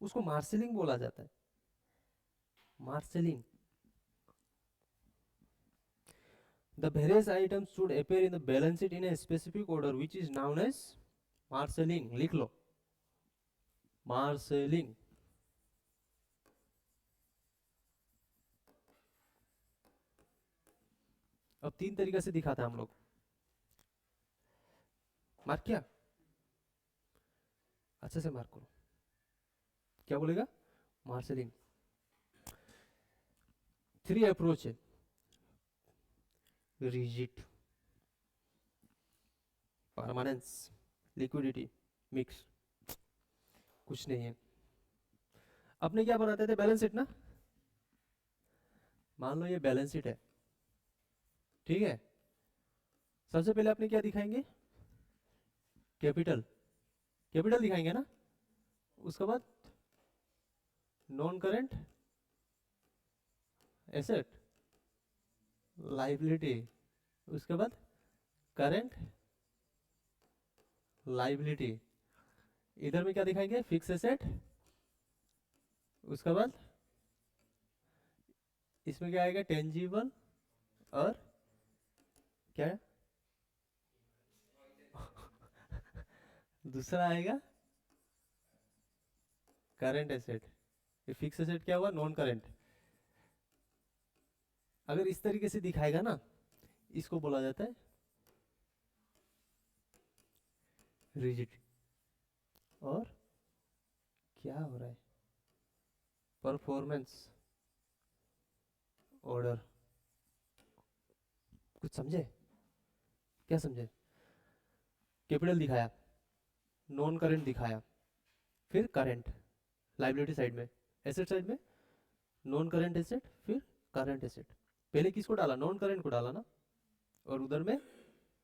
उसको मार्शलिंग बोला जाता है, marshalling. The various items should appear in the balance sheet in a specific order which is known as marshalling, लिख लो, मार्शलिंग। अब 3 तरीके से दिखाते हैं हम लोग, मार्क किया, अच्छे से मार्क करो, क्या बोलेगा? मार्शलिंग। 3 अप्रोच है, रिजिड, परमानेंस, लिक्विडिटी, मिक्स। कुछ नहीं है। अपने क्या बनाते थे? बैलेंस शीट ना, मान लो ये बैलेंस शीट है, ठीक है। सबसे पहले अपने क्या दिखाएंगे? कैपिटल, कैपिटल दिखाएंगे ना। उसके बाद नॉन करेंट एसेट, लाइबिलिटी, उसके बाद करेंट लाइबिलिटी। इधर में क्या दिखाएंगे? Fix asset. उसके बाद इसमें क्या आएगा? टेंजिबल और क्या है? दूसरा आएगा करंट एसेट। ये फिक्स एसेट क्या हुआ? Non current. अगर इस तरीके से दिखाएगा ना, इसको बोला जाता है रिजिड। और क्या हो रहा है? Performance order. कुछ समझे? क्या समझे? कैपिटल दिखाया, नॉन करंट दिखाया, फिर करंट लाइबिलिटी साइड में, एसेट साइड में नॉन करंट एसेट फिर करंट एसेट। पहले किसको डाला, नॉन करंट को डाला ना, और उधर में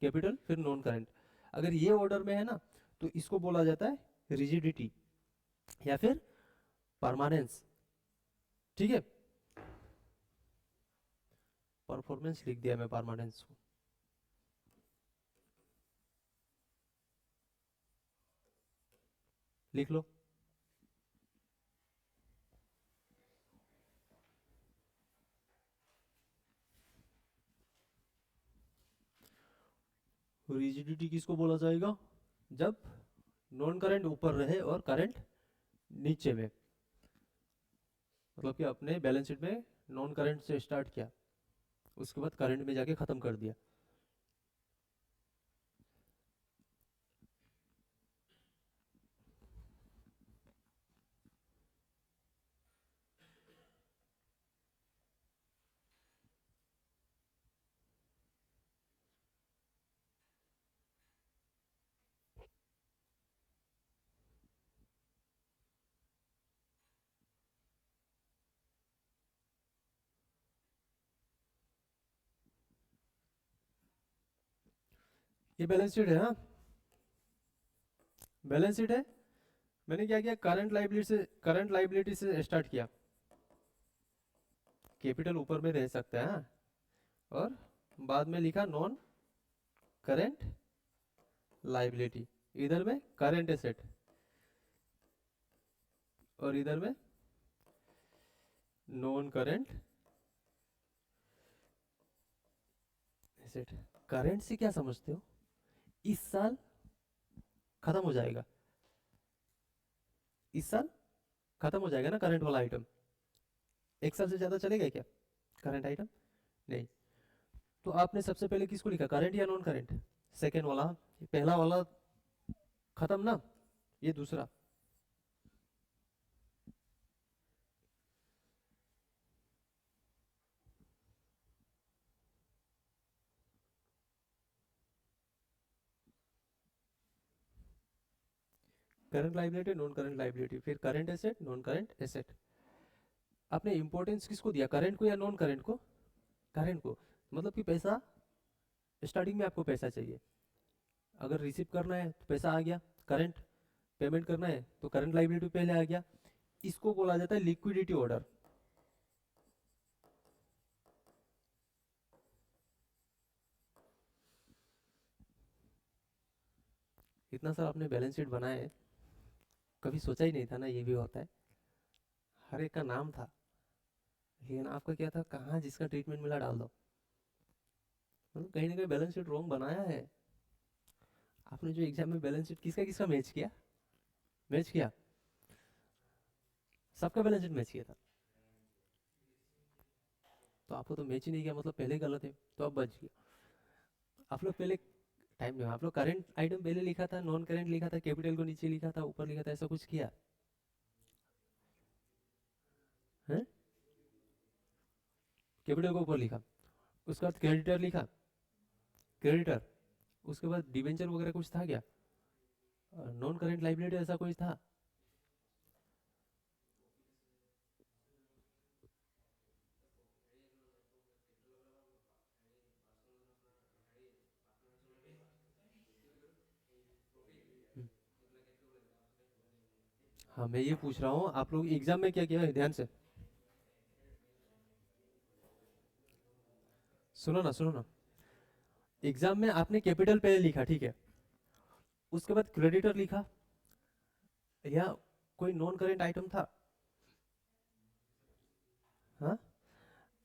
कैपिटल फिर नॉन करंट। अगर ये ऑर्डर में है ना तो इसको बोला जाता है रिजिडिटी या फिर परमानेंस। ठीक है, परफॉर्मेंस लिख दिया मैं परमानेंस को। लिख लो। रिजिडिटी किसको बोला जाएगा, जब नॉन करंट ऊपर रहे और करंट नीचे में, मतलब कि अपने बैलेंस शीट में नॉन करंट से स्टार्ट किया, उसके बाद करंट में जाके खत्म कर दिया। ये बैलेंस शीट है, हाँ बैलेंस शीट है। मैंने क्या किया, करंट लाइबिलिटी से स्टार्ट किया, कैपिटल ऊपर में रह सकता है, हाँ? और बाद में लिखा नॉन करंट लाइबिलिटी, इधर में करंट एसेट और इधर में नॉन करंट एसेट। करंट से क्या समझते हो, इस साल खत्म हो जाएगा, इस साल खत्म हो जाएगा ना करंट वाला आइटम, एक साल से ज्यादा चलेगा क्या करंट आइटम, नहीं। तो आपने सबसे पहले किसको लिखा, करंट या नॉन करंट, सेकेंड वाला, पहला वाला खत्म ना, ये दूसरा। Current liability, non current liability, फिर current asset, non current asset. आपने इंपॉर्टेंस किसको दिया, करंट को या नॉन करंट को, करंट को। मतलब कि पैसा, स्टार्टिंग में आपको पैसा चाहिए, अगर रिसीव करना है तो पैसा आ गया, करंट पेमेंट करना है तो करंट लाइबिलिटी पहले आ गया। इसको बोला जाता है लिक्विडिटी ऑर्डर। इतना सारा आपने बैलेंस शीट बनाया है, कभी सोचा ही नहीं था ना ये भी होता है, हर एक का नाम था, लेकिन आपका क्या था, कहाँ जिसका ट्रीटमेंट मिला डाल दो। मतलब कहीं ना कहीं बैलेंस शीट रॉन्ग बनाया है आपने। जो एग्जाम में बैलेंस शीट किसका किसका मैच किया, मैच किया, सबका बैलेंस शीट मैच किया था, तो आपको तो मैच ही नहीं किया, मतलब पहले ही गलत है, तो अब बच गया। आप लोग पहले टाइम नहीं, आप लोग करंट आइटम पहले लिखा था, नॉन करंट लिखा था, कैपिटल को नीचे लिखा था, ऊपर लिखा था, ऐसा कुछ किया है, कैपिटल को ऊपर लिखा, उसके बाद क्रेडिटर लिखा, क्रेडिटर, उसके बाद डिवेंचर वगैरह कुछ था क्या, नॉन करंट लाइबिलिटी ऐसा कुछ था। हम्म, हाँ मैं ये पूछ रहा हूँ, आप लोग एग्जाम में क्या किया है, ध्यान से सुनो ना, सुनो ना। एग्जाम में आपने कैपिटल पहले लिखा, ठीक है, उसके बाद क्रेडिटर लिखा, या कोई नॉन करेंट आइटम था, हाँ?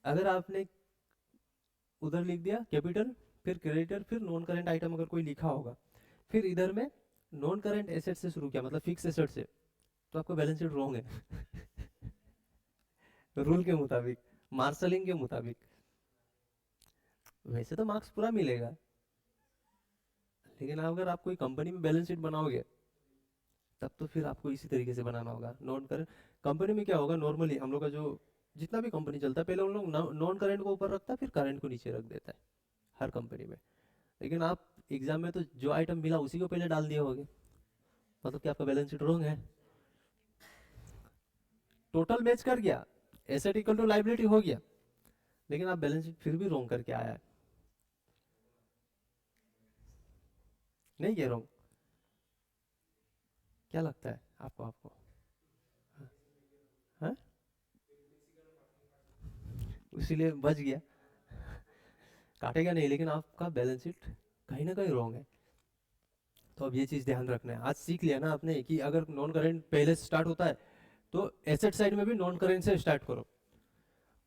अगर आपने उधर लिख दिया कैपिटल फिर क्रेडिटर फिर नॉन करेंट आइटम अगर कोई लिखा होगा, फिर इधर में नॉन करेंट एसेट से शुरू किया, मतलब फिक्स एसेट से, तो आपका बैलेंस शीट रॉन्ग है रूल के मुताबिक, मार्शलिंग के मुताबिक। वैसे तो मार्क्स पूरा मिलेगा, लेकिन अगर आप कोई कंपनी में बैलेंस शीट बनाओगे तब तो फिर आपको इसी तरीके से बनाना होगा। नॉन करंट कंपनी में क्या होगा, नॉर्मली हम लोग का जो जितना भी कंपनी चलता है, पहले उन लोग नॉन करंट को ऊपर रखता है, फिर करंट को नीचे रख देता है हर कंपनी में। लेकिन आप एग्जाम में तो जो आइटम मिला उसी को पहले डाल दिए होगे, मतलब कि आपका बैलेंस शीट रॉन्ग है। टोटल मैच कर गया, एसेट इक्वल टू लाइबिलिटी हो गया, लेकिन आप बैलेंस शीट फिर भी रॉन्ग करके आया है। नहीं कह रॉन्ग, क्या लगता है आपको? हाँ? इसीलिए बच गया, काटेगा नहीं, लेकिन आपका बैलेंस शीट कहीं ना कहीं रॉन्ग है। तो अब ये चीज ध्यान रखना है। आज सीख लिया ना आपने कि अगर नॉन करेंट पहले से स्टार्ट होता है तो एसेट साइड में भी नॉन करेंट से स्टार्ट करो,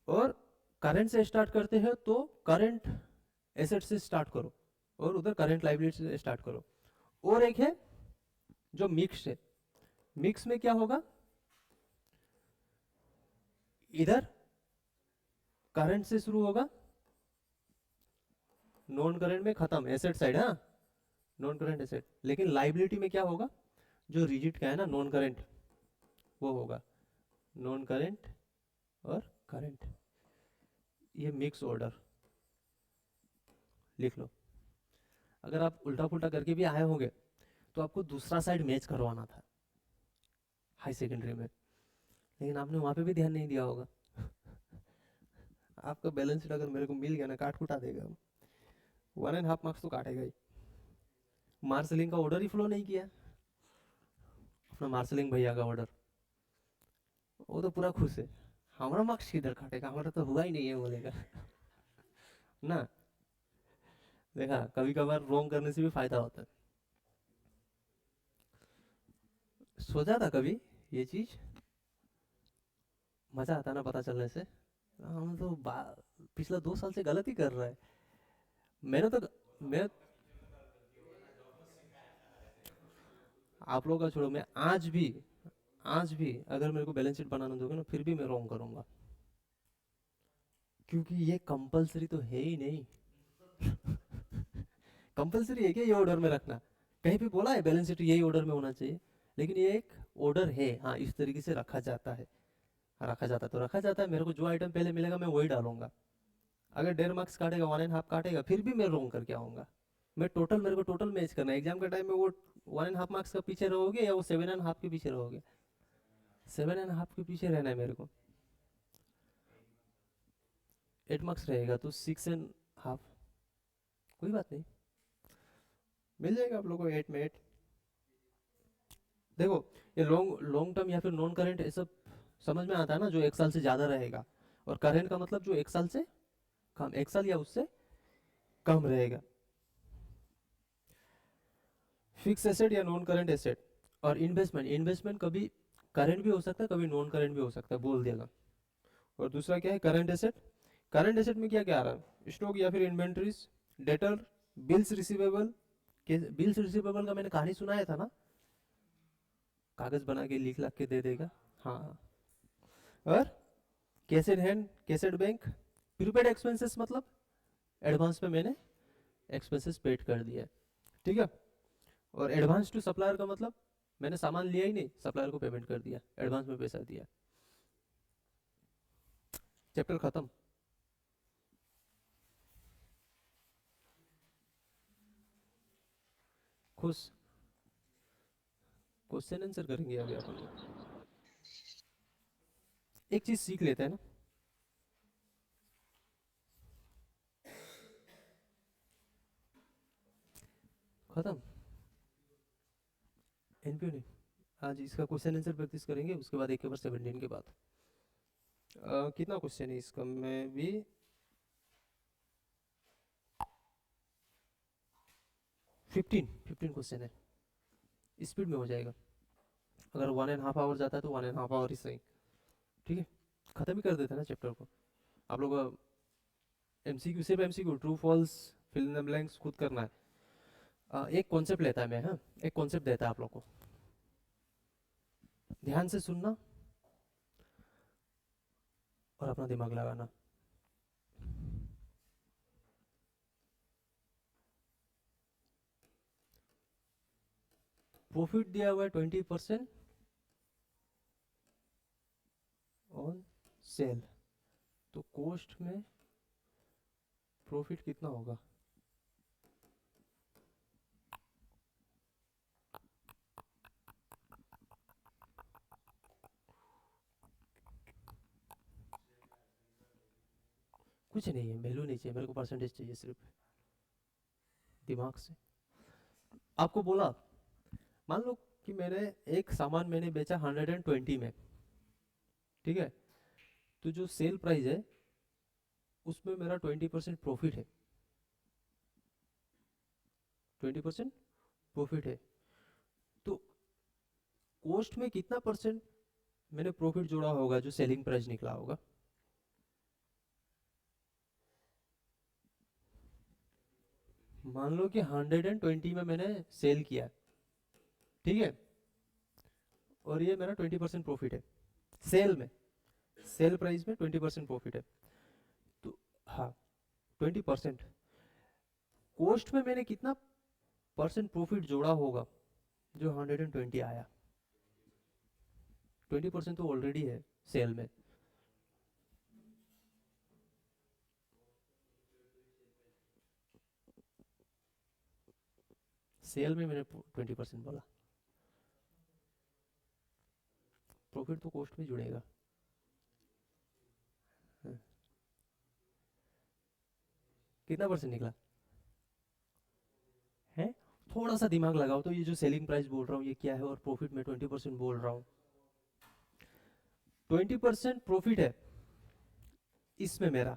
और करंट से स्टार्ट करते हैं तो करंट एसेट से स्टार्ट करो, और उधर करंट लाइबिलिटी से स्टार्ट करो। और एक है जो मिक्स है, मिक्स में क्या होगा, इधर करंट से शुरू होगा, नॉन करंट में खत्म, एसेट साइड, हाँ, नॉन करंट एसेट। लेकिन लाइबिलिटी में क्या होगा, जो रिजिट का है ना नॉन करंट, वो होगा नॉन करंट और करंट। ये मिक्स ऑर्डर लिख लो। अगर आप उल्टा पुल्टा करके भी आए होंगे तो आपको दूसरा साइड मैच करवाना था हाई सेकेंडरी में, लेकिन आपने वहां पे भी ध्यान नहीं दिया होगा। आपका बैलेंस शीट अगर मेरे को मिल गया ना, काट कुटा देगा, 1.5 मार्क्स तो काटेगा ही। मार्शलिंग का ऑर्डर ही फ्लो नहीं किया, अपना मार्शलिंग भैया का ऑर्डर, वो तो पूरा खुश है, हमारा मार्क्स किधर काटेगा, हमारा तो हुआ ही नहीं है बोलेगा। ना, देखा, कभी कभार रोंग करने से भी फायदा होता है। सोचा था कभी ये चीज, मजा आता ना पता चलने से, हम तो पिछला 2 साल से गलत ही कर रहा है। मैंने तो मैं आप लोगों का छोड़ो, मैं आज भी अगर मेरे को बैलेंस शीट बनाना दोगे ना, फिर भी मैं रॉन्ग करूंगा, क्योंकि ये कंपलसरी तो है ही नहीं। कंपलसरी है क्या ये ऑर्डर में रखना? कहीं पे बोला है बैलेंस शीट यही ऑर्डर में होना चाहिए? लेकिन ये एक ऑर्डर है, हाँ, इस तरीके से रखा जाता है। हाँ, रखा जाता है तो रखा जाता है, मेरे को जो आइटम पहले मिलेगा मैं वही डालूंगा। अगर 1.5 मार्क्स काटेगा, 1.5 काटेगा, फिर भी मैं रॉन्ग करके आऊंगा। मैं टोटल, मेरे को टोटल मैच करना है। एग्जाम के टाइम में वो 1.5 मार्क्स का पीछे रहोगे या वो 7.5 के पीछे रहोगे? 7.5 के पीछे रहना है मेरे को। 8 मार्क्स रहेगा तो 6.5, कोई बात नहीं, मिल जाएगा आप लोगों को 8 में 8। देखो, ये लॉन्ग लॉन्ग टर्म या फिर नॉन करेंट, ये सब समझ में आता है ना, जो 1 साल से ज्यादा रहेगा। और करेंट का मतलब जो 1 साल से कम, 1 साल या उससे कम रहेगा। फिक्स एसेट या नॉन करंट एसेट। और इन्वेस्टमेंट, इन्वेस्टमेंट कभी करंट भी हो सकता है, कभी नॉन करंट भी हो सकता है, बोल देगा। और दूसरा क्या है, करंट एसेट। करंट एसेट में क्या क्या आ रहा है, स्टॉक या फिर inventories, debtor, bills receivable. Bills receivable का मैंने कहानी सुनाया था ना, कागज बना के लिख के दे देगा, हाँ। और cash in hand, cash at bank. Prepaid expenses मतलब एडवांस में मैंने एक्सपेंसेस पेड कर दिया है, ठीक है। और एडवांस टू सप्लायर का मतलब मैंने सामान लिया ही नहीं, सप्लायर को पेमेंट कर दिया, एडवांस में पैसा दिया। चैप्टर खत्म। खुश। क्वेश्चन आंसर करेंगे अभी अपन लोग। एक चीज सीख लेते हैं ना, खत्म। एनपीओ नहीं, आज इसका क्वेश्चन आंसर प्रैक्टिस करेंगे, उसके बाद 1/17 के बाद कितना क्वेश्चन है इसका में भी, 15 क्वेश्चन है, स्पीड में हो जाएगा। अगर 1.5 आवर जाता है तो 1.5 आवर ही सही, ठीक है। खत्म ही कर देते हैं ना चैप्टर को। आप लोग एमसीक्यू, सिर्फ MCQ, true false, fill in the blanks खुद करना है। एक कॉन्सेप्ट लेता है मैं, हाँ, एक कॉन्सेप्ट देता है आप लोग को, ध्यान से सुनना और अपना दिमाग लगाना। प्रॉफिट दिया हुआ है 20% ऑन सेल, तो कॉस्ट में प्रॉफिट कितना होगा? कुछ नहीं है, वैल्यू नहीं चाहिए मेरे को, परसेंटेज चाहिए सिर्फ दिमाग से। आपको बोला, मान लो कि मैंने एक सामान मैंने बेचा 120 में, ठीक है, तो जो सेल प्राइस है उसमें मेरा 20% प्रॉफिट है, 20% प्रॉफिट है। तो कॉस्ट में कितना परसेंट मैंने प्रॉफिट जोड़ा होगा जो सेलिंग प्राइस निकला होगा? मान लो कि 120 में मैंने सेल किया, ठीक है, और ये मेरा 20% प्रॉफिट है सेल में, सेल प्राइस में 20% प्रॉफिट है। तो हाँ, 20%। कॉस्ट में मैंने कितना परसेंट प्रॉफिट जोड़ा होगा जो 120 आया? 20% तो ऑलरेडी है सेल में। सेल में मैंने 20% बोला, प्रॉफिट तो कॉस्ट में जुड़ेगा। हाँ, कितना परसेंट निकला है? थोड़ा सा दिमाग लगाओ तो, ये जो सेलिंग प्राइस बोल रहा हूँ ये क्या है, और प्रॉफिट में 20% बोल रहा हूँ। 20% प्रॉफिट है इसमें मेरा,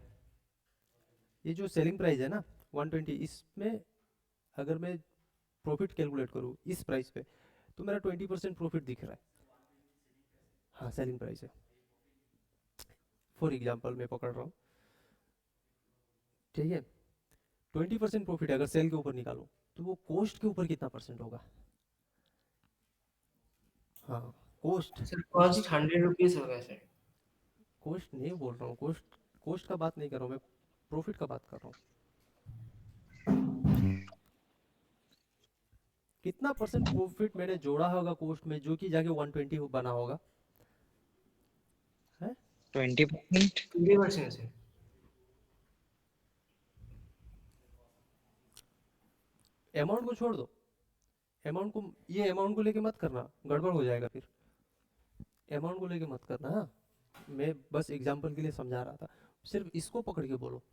ये जो सेलिंग प्राइस है ना 120, इसमें अगर मैं प्रॉफिट कैलकुलेट करूँ इस प्राइस पे, तो मेरा 20% प्रॉफिट दिख रहा है। हाँ, सेलिंग प्राइस है, फॉर एग्जाम्पल मैं पकड़ रहा हूँ, ठीक है। 20% प्रॉफिट है अगर सेल के ऊपर निकालो, तो वो कॉस्ट के ऊपर कितना परसेंट होगा? हाँ, कॉस्ट, सर उसकी कॉस्ट 100 रुपीज होगा सर। कॉस्ट नहीं बोल रहा हूँ, कॉस्ट कॉस्ट का बात नहीं कर रहा हूँ मैं, प्रॉफिट का बात कर रहा हूँ। कितना परसेंट प्रॉफिट मैंने जोड़ा होगा कॉस्ट में, जो कि जाके 120 बना होगा है? 20%। 20% सर। अमाउंट को छोड़ दो, अमाउंट को, ये अमाउंट को लेके मत करना, गड़बड़ हो जाएगा फिर। अमाउंट को लेके मत करना, हाँ, मैं बस एग्जांपल के लिए समझा रहा था, सिर्फ इसको पकड़ के बोलो।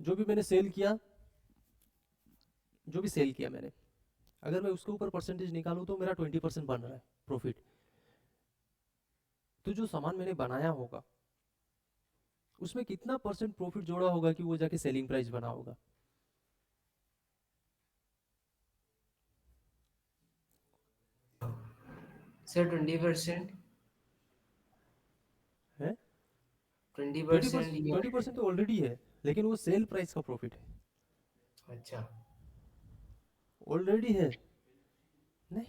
जो भी मैंने सेल किया, जो भी सेल किया मैंने, अगर मैं उसके ऊपर परसेंटेज निकालूं तो मेरा 20% बन रहा है प्रॉफिट। तो जो सामान मैंने बनाया होगा उसमें कितना परसेंट प्रॉफिट जोड़ा होगा कि वो जाके सेलिंग प्राइस बना होगा? सर 20%। है? 20% ये 20% तो ऑलरेडी है, लेकिन वो सेल प्राइस का प्रॉफिट है, अच्छा। ऑलरेडी है। नहीं,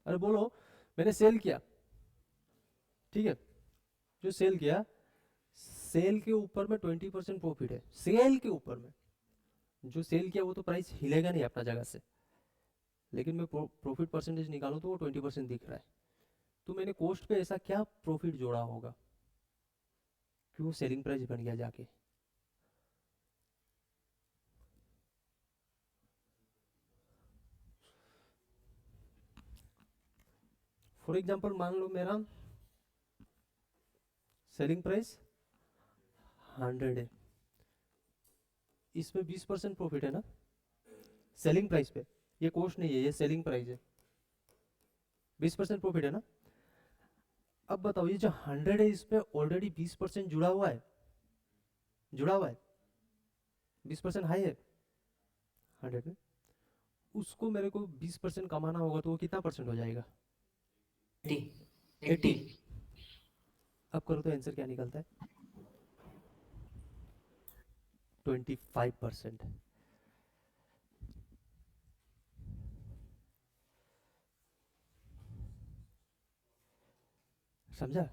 अरे बोलो, मैंने सेल किया, ठीक है, जो सेल किया, सेल के ऊपर में 20% प्रॉफिट है, सेल के ऊपर में। जो सेल किया वो तो प्राइस हिलेगा नहीं अपना जगह से, लेकिन मैं प्रॉफिट परसेंटेज निकालूं तो वो 20% दिख रहा है। तो मैंने कॉस्ट पे ऐसा क्या प्रॉफिट जोड़ा होगा कि वो सेलिंग प्राइस बन गया जाके? फॉर एग्जांपल मान लो मेरा सेलिंग प्राइस 100 है, इसमें 20% प्रॉफिट है ना सेलिंग प्राइस पे, ये कॉस्ट नहीं है, ये सेलिंग प्राइस है, 20% प्रॉफिट है ना। अब बताओ, ये जो 100 है इसमें ऑलरेडी 20% जुड़ा हुआ है, जुड़ा हुआ है, 20% हाई है 100 में, उसको मेरे को 20% कमाना होगा तो वो कितना परसेंट हो जाएगा? 80। 80। अब करो तो आंसर क्या निकलता है? 25%। समझा?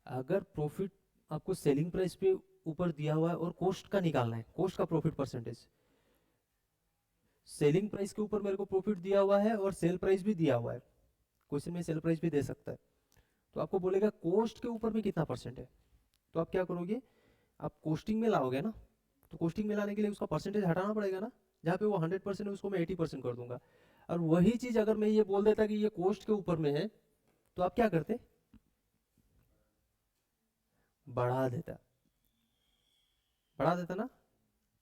अगर प्रॉफिट आपको सेलिंग प्राइस पे ऊपर दिया हुआ है और कॉस्ट का निकालना है, कॉस्ट का प्रॉफिट परसेंटेज, सेलिंग प्राइस के ऊपर मेरे को प्रॉफिट दिया हुआ है और सेल प्राइस भी दिया हुआ है, क्वेश्चन में सेल प्राइस भी दे सकता है, तो आपको बोलेगा कॉस्ट के ऊपर में कितना परसेंट है। तो आप क्या करोगे, आप कोस्टिंग में लाओगे ना, तो कोस्टिंग में लाने के लिए उसका परसेंटेज हटाना पड़ेगा ना, जहाँ पे वो 100% है उसको मैं 80% कर दूंगा। और वही चीज अगर मैं ये बोल देता कि ये कॉस्ट के ऊपर में है, तो आप क्या करते, बढ़ा देता, बढ़ा देता ना,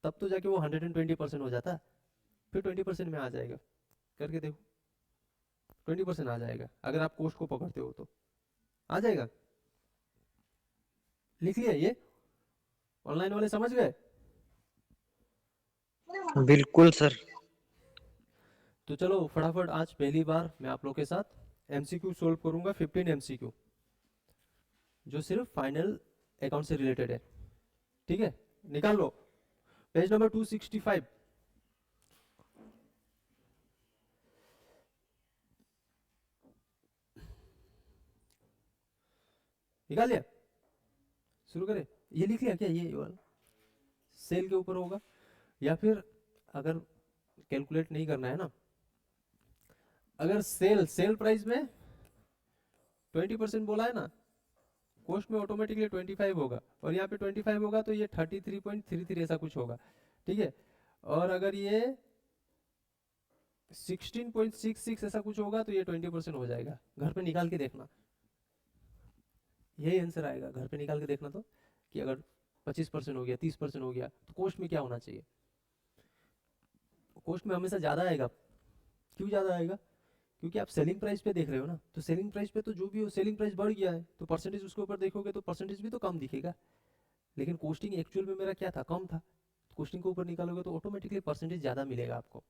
तब तो जाके वो 120% हो जाता, फिर 20% में आ जाएगा, करके देखो 20% आ जाएगा, अगर आप कॉस्ट को पकड़ते हो तो आ जाएगा। लिख लिया ये, ऑनलाइन वाले समझ गए। बिल्कुल सर। तो चलो फटाफट आज पहली बार मैं आप लोग के साथ एमसीक्यू सोल्व करूंगा, 15 एमसीक्यू जो सिर्फ फाइनल अकाउंट से रिलेटेड है, ठीक है। निकाल लो पेज नंबर 265। निकाल लिया, शुरू करें। ये लिख लिया क्या, ये वाला सेल के ऊपर होगा, या फिर अगर कैलकुलेट नहीं करना है ना, अगर सेल प्राइस में 20% बोला है ना, कॉस्ट में ऑटोमेटिकली 25 होगा, और यहाँ पे 25 होगा तो ये 33.33 ऐसा कुछ होगा, ठीक है। और अगर ये 16.66 ऐसा कुछ होगा तो ये 20% हो जाएगा। घर पे निकाल के देखना, यही आंसर आएगा, घर पे निकाल के देखना तो, कि अगर 25% हो गया, 30% हो गया, तो कॉस्ट में क्या होना चाहिए। कॉस्ट में हमेशा ज्यादा आएगा। क्यों ज्यादा आएगा, क्योंकि आप सेलिंग प्राइस पे देख रहे हो ना, तो सेलिंग प्राइस पे तो जो भी हो, सेलिंग प्राइस बढ़ गया है तो परसेंटेज उसके ऊपर देखोगे तो परसेंटेज भी तो कम दिखेगा, लेकिन कॉस्टिंग एक्चुअल में मेरा क्या था, कम था, कॉस्टिंग को ऊपर निकालोगे तो ऑटोमेटिकली परसेंटेज ज्यादा मिलेगा आपको।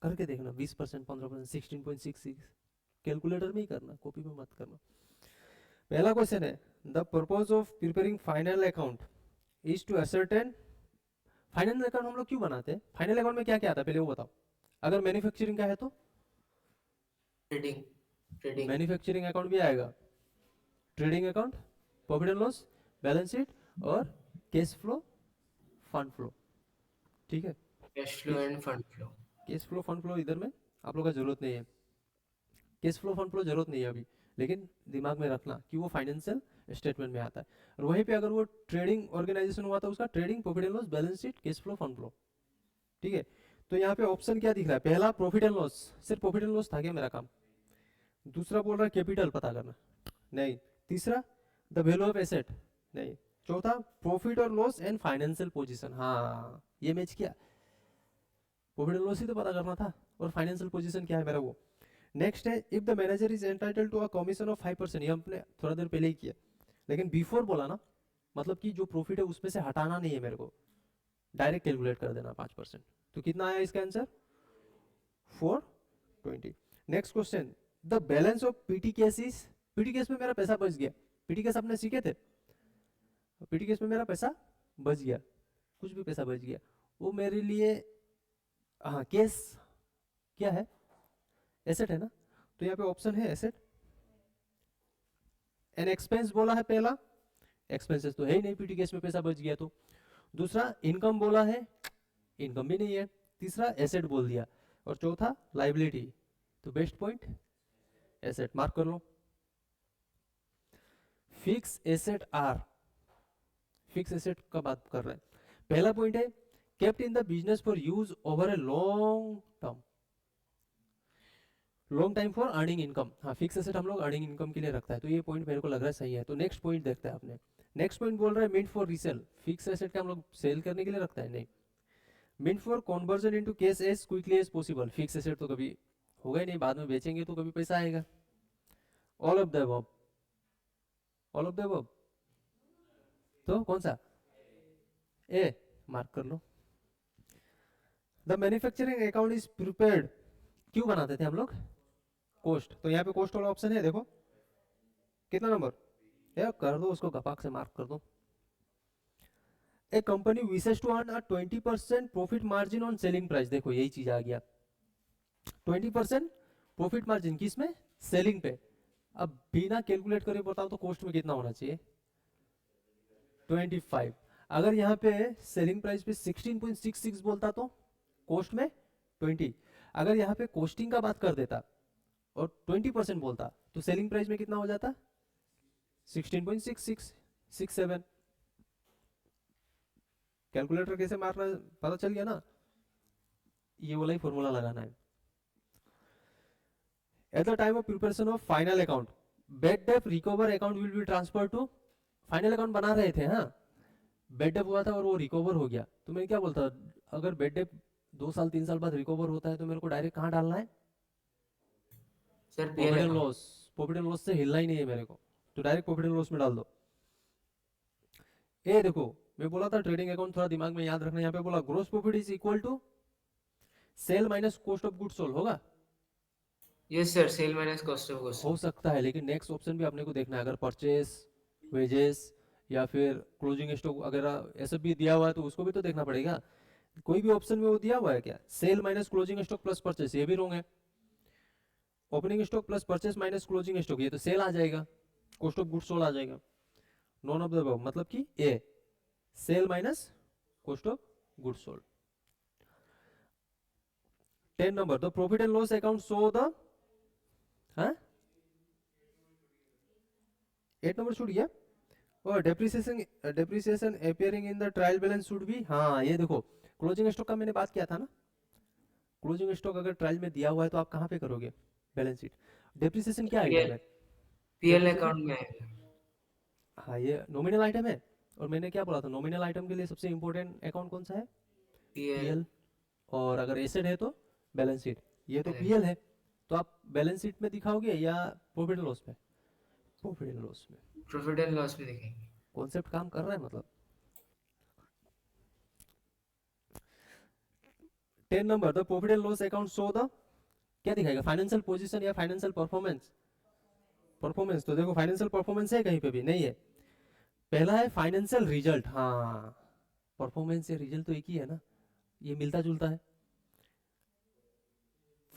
करके देखना, 20%, 15%, 16.66, कैलकुलेटर में ही करना, कॉपी में मत करना। पहला क्वेश्चन है, the purpose of preparing final account is to ascertain. Final account हम लोग क्यों बनाते हैं, फाइनल अकाउंट में क्या क्या आता है पहले वो बताओ। अगर मैन्युफैक्चरिंग का है तो ट्रेडिंग, ट्रेडिंग, मैन्युफैक्चरिंग अकाउंट भी आएगा, trading account, profit and loss, balance sheet और कैश फ्लो, फंड फ्लो, ठीक है। Cash flow end fund flow. Cash flow fund flow इधर में आप लोग का जरूरत नहीं है, कैश फ्लो फंड फ्लो जरूरत नहीं है अभी, लेकिन दिमाग में रखना कि वो फाइनेंशियल स्टेटमेंट में आता है। और वहीं पे अगर वो ट्रेडिंग ऑर्गेनाइजेशन हुआ तो उसका trading, profit and loss, balance sheet, cash flow, fund flow, ठीक है। तो यहाँ पे ऑप्शन क्या दिख रहा है, पहला प्रॉफिट एंड लॉस, सिर्फ प्रॉफिट एंड लॉस था क्या मेरा काम। दूसरा बोल रहा है कैपिटल पता करना, नहीं। तीसरा द वैल्यू ऑफ एसेट, नहीं। चौथा प्रॉफिट और लॉस एंड फाइनेंशियल पोजीशन, हाँ ये मैच किया, प्रॉफिट एंड लॉस ही तो पता करना था, और फाइनेंशियल पोजीशन क्या है मेरा वो। नेक्स्ट है, if the manager is entitled to a commission of 5%, ये हमने थोड़ा देर पहले ही किया, लेकिन बिफोर बोला ना, मतलब कि जो प्रॉफिट है उसमें से हटाना नहीं है मेरे को, डायरेक्ट कैलकुलेट कर देना 5%। तो कितना आया इसका answer, 420। Next question, the balance of PT case is, PT case में मेरा पैसा बच गया, पीटी केस आपने सीखे थे, पीटी केस में मेरा पैसा बच गया, कुछ भी पैसा बच गया, वो मेरे लिए, हाँ केस क्या है, एसेट है ना, तो यहाँ पे ऑप्शन है एसेट। एन एक्सपेंस बोला है पहला, एक्सपेंसेस तो है ही नहीं, पीटी केस में पैसा बच गया तो। दूसरा इनकम बोला है, इनकम भी नहीं है। तीसरा एसेट बोल दिया, और चौथा लाइबिलिटी, तो बेस्ट पॉइंट एसेट, मार्क कर लो। Fix asset are, fix asset का बात कर रहे हैं। पहला पॉइंट है, kept in the business for use over a long term, long time for earning income, हाँ फिक्स एसेट हम लोग अर्निंग इनकम के लिए रखता है, तो ये पॉइंट मेरे को लग रहा है सही है। तो नेक्स्ट पॉइंट देखते हैं आपने, नेक्स्ट पॉइंट बोल रहा है mint for resale, fix asset का हम लोग सेल करने के लिए रखता है, नहीं। Meant for conversion into cash as quickly as possible, fix asset तो कभी होगा ही नहीं, बाद में बेचेंगे तो कभी पैसा आएगा। All of the above, all of the above, तो कौन सा, ए, मार्क कर लो। The manufacturing account is prepared, क्यों बनाते थे हम लोग, कॉस्ट, तो यहाँ पे कॉस्ट वाला ऑप्शन है, देखो कितना नंबर, ये कर दो उसको, गपाक से मार्क कर दो। A company wishes to earn 20% profit margin on selling price, देखो यही चीज आ गया, 20% प्रॉफिट मार्जिन किसमें, सेलिंग पे। अब बिना कैलकुलेट करे बताओ तो कॉस्ट में कितना होना चाहिए, 25। अगर यहाँ पे सेलिंग प्राइस पे 16.66 बोलता तो कोस्ट में 20। अगर यहाँ पे कोस्टिंग का बात कर देता और 20% बोलता तो सेलिंग प्राइस में कितना हो जाता? 16.6667। कैलकुलेटर कैसे मारना पता चल गया ना? ये वाला ही फॉर्मूला लगाना है। At the time of preparation of final account bad debt recover account will be transfer to, final account बना रहे थे, हाँ बेड डेप हुआ था और वो रिकवर हो गया, तो मैं क्या बोलता, अगर बेड डेप 2 साल 3 साल बाद रिकवर होता है तो मेरे को डायरेक्ट कहाँ डालना है? Sir profit PL and account. Loss. Profit and loss से हिलना ही नहीं है मेरे को, तो डायरेक्ट प्रॉफिट एंड लॉस में डाल दो। ए देखो, मैं बोला था ट्रेडिंग अकाउंट थोड़ा दिमाग में याद रखना, यहाँ पे बोला gross profit is equal to sale minus cost of goods sold, होगा? Yes sir, sale minus cost of goods. हो सकता है, लेकिन नेक्स्ट ऑप्शन भी अपने को देखना है। अगर परचेस, वेजेस या फिर क्लोजिंग स्टॉक वगैरह ऐसा भी दिया हुआ है तो उसको भी तो देखना पड़ेगा। कोई भी ऑप्शन में वो दिया हुआ है क्या? Sale minus closing stock plus purchase, ये भी रॉन्ग है। Opening stock plus purchase minus closing stock, ये तो सेल आ जाएगा, कॉस्ट ऑफ गुड्स सोल्ड आ जाएगा। नॉन ऑफ द अबव, मतलब कि A, sale minus cost of goods sold. 10 number, the profit and loss account show the, हाँ 8 number छूट गया। और depreciation appearing in the trial balance should be, हाँ ये देखो क्लोजिंग स्टॉक का मैंने बात किया था ना, क्लोजिंग स्टॉक अगर ट्रायल में दिया हुआ है तो आप कहाँ पे करोगे? Balance sheet. डेप्रिसिएशन क्या आइटम है? पीएल डेप्रिसिएशन, अकाउंट में आएगा। हाँ ये नॉमिनल आइटम है। और मैंने क्या बोला था, नॉमिनल आइटम के लिए सबसे इंपॉर्टेंट अकाउंट कौन सा है? पीएल। पीएल। और अगर एसेट है तो बैलेंस शीट। ये तो बैलेंस। पीएल है, तो आप बैलेंस शीट में दिखाओगे या प्रॉफिट एंड लॉस में? प्रॉफिट एंड लॉस में। प्रॉफिट एंड लॉस में दिखेंगे। कॉन्सेप्ट काम कर रहा है मतलब। 10 number, the profit and loss account show the, क्या दिखाएगा? फाइनेंशियल पोजीशन या फाइनेंशियल परफॉर्मेंस? परफॉर्मेंस, तो देखो फाइनेंशियल परफॉर्मेंस है कहीं पे भी नहीं है। पहला है फाइनेंशियल रिजल्ट, हाँ परफॉर्मेंस से रिजल्ट तो एक ही है ना, ये मिलता जुलता है।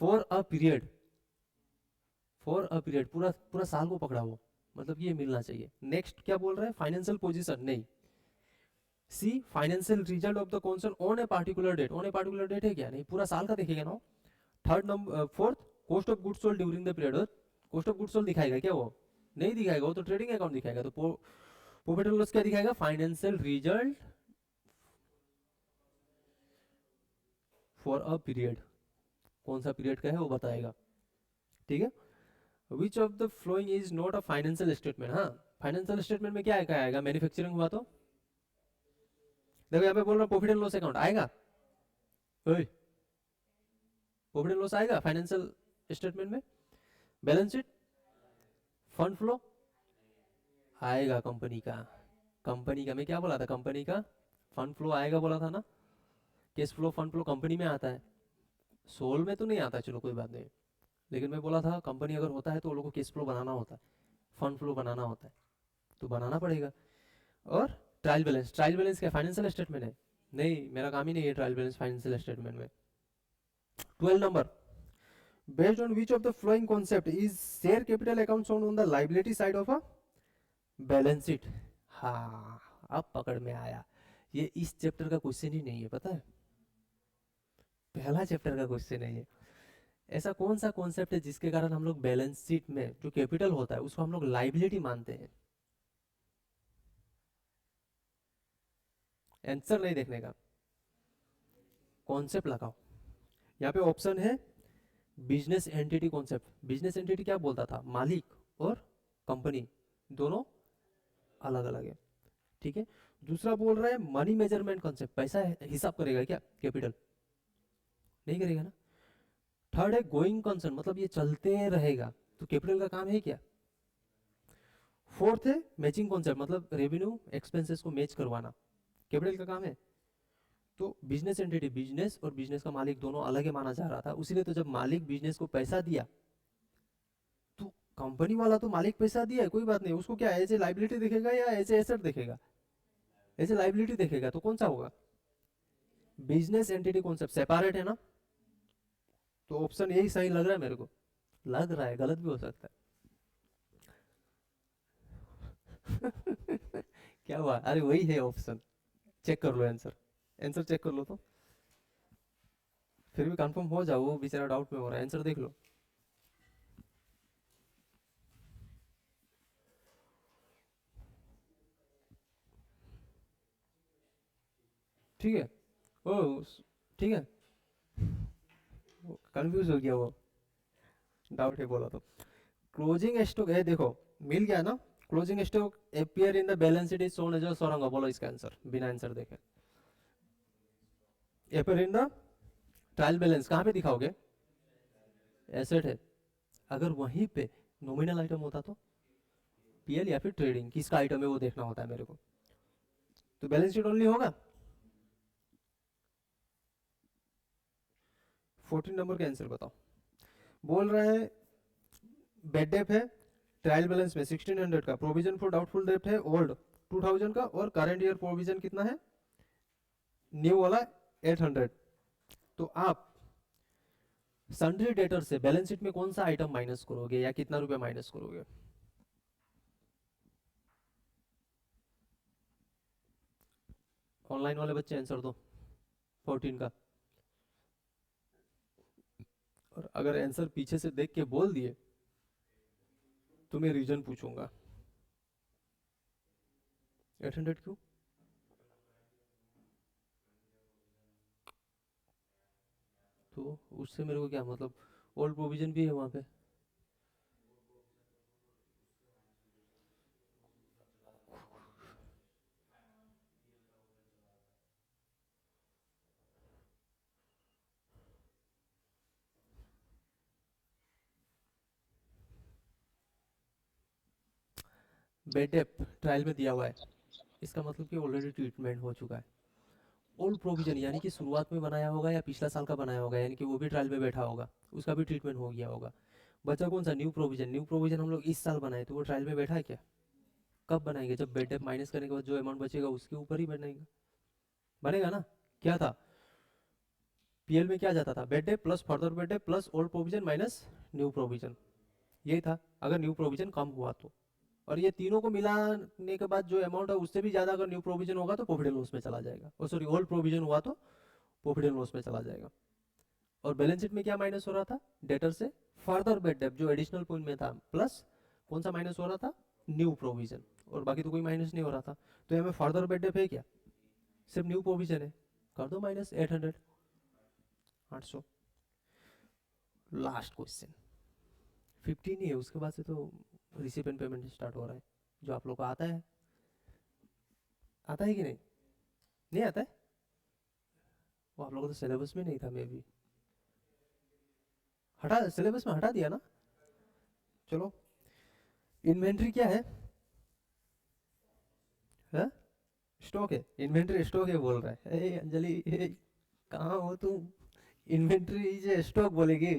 For a period, for a period, पूरा पूरा साल को पकड़ा वो, मतलब ये मिलना चाहिए। नेक्स्ट क्या बोल रहे हैं? फाइनेंशियल पोजीशन नहीं। C financial result of the concern on a particular date, on a particular date है क्या? नहीं, पूरा साल का देखेगा ना। Third number, fourth cost of goods sold during the period, cost of goods sold दिखाएगा क्या? वो नहीं दिखाएगा, वो तो ट्रेडिंग अकाउंट दिखाएगा। तो प्रॉफिट एंड लॉस क्या दिखाएगा? Financial result for a period, कौन सा पीरियड का है वो बताएगा, ठीक है। Which of the following is not a financial statement, हाँ फाइनेंशियल स्टेटमेंट में क्या आएगा? मैन्युफैक्चरिंग हुआ तो देखो यहाँ पे बोल रहा हूँ प्रॉफिट एंड लॉस अकाउंट आएगा, प्रॉफिट एंड लॉस आएगा फाइनेंशियल स्टेटमेंट में। बैलेंस शीट, फंड फ्लो आएगा कंपनी का, कंपनी का मैं क्या बोला था? कंपनी का फंड फ्लो आएगा बोला था ना। Cash flow, fund flow company में आता है, सोल में तो नहीं आता, चलो कोई बात नहीं। लेकिन मैं बोला था कंपनी अगर होता है तो वो लोग को कैश फ्लो बनाना होता है, फंड फ्लो बनाना होता है, तो बनाना पड़ेगा। और ट्रायल बैलेंस, ट्रायल बैलेंस क्या फाइनेंशियल स्टेटमेंट है? नहीं, मेरा काम ही नहीं है ट्रायल बैलेंस फाइनेंशियल स्टेटमेंट में। 12 number, based on which of the following concept is share capital account shown on the liability side of a balance sheet? हाँ अब पकड़ में आया, ये इस चैप्टर का क्वेश्चन ही नहीं है, पता है, पहला चैप्टर का क्वेश्चन है ये। ऐसा कौन सा कॉन्सेप्ट है जिसके कारण हम लोग बैलेंस शीट में जो कैपिटल होता है उसको हम लोग लाइबिलिटी मानते हैं? आंसर नहीं देखने का, कॉन्सेप्ट लगाओ। यहाँ पे ऑप्शन है business entity concept. Business entity क्या बोलता था? मालिक और कंपनी दोनों अलग अलग है, ठीक है। दूसरा बोल रहा है मनी मेजरमेंट कॉन्सेप्ट, पैसा हिसाब करेगा क्या कैपिटल? नहीं करेगा ना। थर्ड है गोइंग कंसर्न, मतलब ये चलते रहेगा, तो कैपिटल का काम है क्या? फोर्थ है मैचिंग कॉन्सेप्ट, मतलब रेवेन्यू एक्सपेंसेस को मैच करवाना, कैपिटल का काम है। तो बिजनेस एंटिटी, बिजनेस और बिजनेस का मालिक दोनों अलग ही माना जा रहा था, उसीलिए तो जब मालिक बिजनेस को पैसा दिया तो कंपनी वाला तो मालिक पैसा दिया है कोई बात नहीं, उसको क्या एज ए लाइबिलिटी देखेगा या एज ए एसेट देखेगा? एज ए लाइबिलिटी देखेगा, तो कौन सा होगा? बिजनेस एंटिटी कॉन्सेप्ट सेपरेट है ना, तो ऑप्शन यही सही लग रहा है मेरे को, लग रहा है गलत भी हो सकता है। क्या हुआ? अरे वही है ऑप्शन, चेक कर लो आंसर, आंसर चेक कर लो तो। फिर भी कंफर्म हो जाओ, वो बेचारा डाउट में हो रहा है, आंसर देख लो। ठीक है, ओ ठीक है, कंफ्यूज हो गया वो, डाउट है बोला तो। क्लोजिंग स्टॉक है, देखो मिल गया ना। Closing stock appear in the balance sheet is shown as सोरंगा, बोलो इसका आंसर बिना आंसर देखे। Appear in the trial balance कहाँ पे दिखाओगे? एसेट है। अगर वहीं पे नॉमिनल आइटम होता तो पीएल या फिर ट्रेडिंग, किसका आइटम है वो देखना होता है मेरे को, तो बैलेंस शीट ओनली होगा। 14 नंबर का आंसर बताओ। बोल रहे हैं बेड डेप है ट्रायल बैलेंस में 1600 का, प्रोविजन फॉर डाउटफुल डेप्ट है ओल्ड 2000 का, और करंट ईयर प्रोविजन कितना है न्यू वाला 800। तो आप सन्ड्री डेटर से बैलेंस शीट में कौन सा आइटम माइनस करोगे या कितना रुपया माइनस करोगे? ऑनलाइन वाले बच्चे आंसर दो 14 का। और अगर आंसर पीछे से देख के बोल दिए तो मैं रीजन पूछूंगा। 800 क्यों? तो उससे मेरे को क्या मतलब, ओल्ड प्रोविजन भी है वहां पे। बेड डेप ट्रायल में दिया हुआ है, इसका मतलब कि ऑलरेडी ट्रीटमेंट हो चुका है। ओल्ड प्रोविजन यानी कि शुरुआत में बनाया होगा या पिछला साल का बनाया होगा, यानी कि वो भी ट्रायल में बैठा होगा, उसका भी ट्रीटमेंट हो गया होगा। बचा कौन सा? New provision. न्यू प्रोविजन हम लोग इस साल बनाए तो वो ट्रायल में बैठा है क्या? कब बनाएंगे? जब बेड डेप माइनस करने के बाद जो अमाउंट बचेगा उसके ऊपर ही बनाएंगे, बनेगा ना। क्या था पीएल में, क्या जाता था? Bad debt plus further bad debt plus old provision minus new provision, यही था अगर न्यू प्रोविजन कम हुआ तो। और ये तीनों को मिलाने के बाद जो अमाउंट है उससे भी ज्यादा अगर न्यू प्रोविजन होगा तो प्रॉफिट एंड लॉस में चला जाएगा, और सॉरी ओल्ड प्रोविजन हुआ तो प्रॉफिट एंड लॉस में चला जाएगा। और बैलेंस शीट में क्या माइनस हो रहा था? डेटर से फर्दर बेड डेप जो एडिशनल पॉइंट में था, प्लस कौन सा माइनस हो रहा था? न्यू प्रोविजन, और बाकी तो कोई माइनस नहीं हो रहा था। तो यहाँ फर्दर बेड डेप है क्या? सिर्फ न्यू प्रोविजन है, कर दो माइनस 800, 800। लास्ट क्वेश्चन 15 ही है, उसके बाद से तो रिसीव एंड पेमेंट स्टार्ट हो रहा है, जो आप लोग को आता है। आता है कि नहीं? नहीं आता है? वो आप लोगों को तो सिलेबस में नहीं था, मे भी हटा, सिलेबस में हटा दिया ना। चलो, इन्वेंट्री क्या है? स्टॉक है, इन्वेंट्री स्टॉक है बोल रहा है। ए अंजलि, कहाँ हो तुम? इन्वेंट्री इज स्टॉक बोलेगी।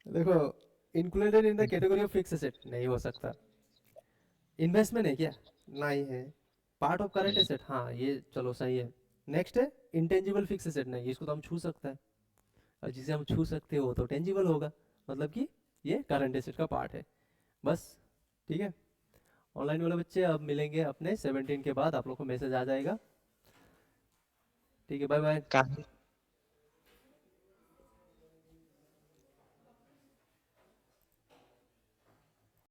देखो, included in the category of fix asset नहीं हो सकता। इन्वेस्टमेंट है क्या? नहीं है। पार्ट ऑफ करंट एसेट, हाँ ये चलो सही है। नेक्स्ट है इंटेंजिबल फिक्स एसेट, नहीं इसको तो हम छू सकते हैं, और जिसे हम छू सकते हो तो टेंजिबल होगा, मतलब कि ये करंट एसेट का पार्ट है बस। ठीक है, ऑनलाइन वाले बच्चे अब मिलेंगे अपने 17 के बाद, आप लोग को मैसेज आ जाएगा। ठीक है, बाय बाय। कहाँ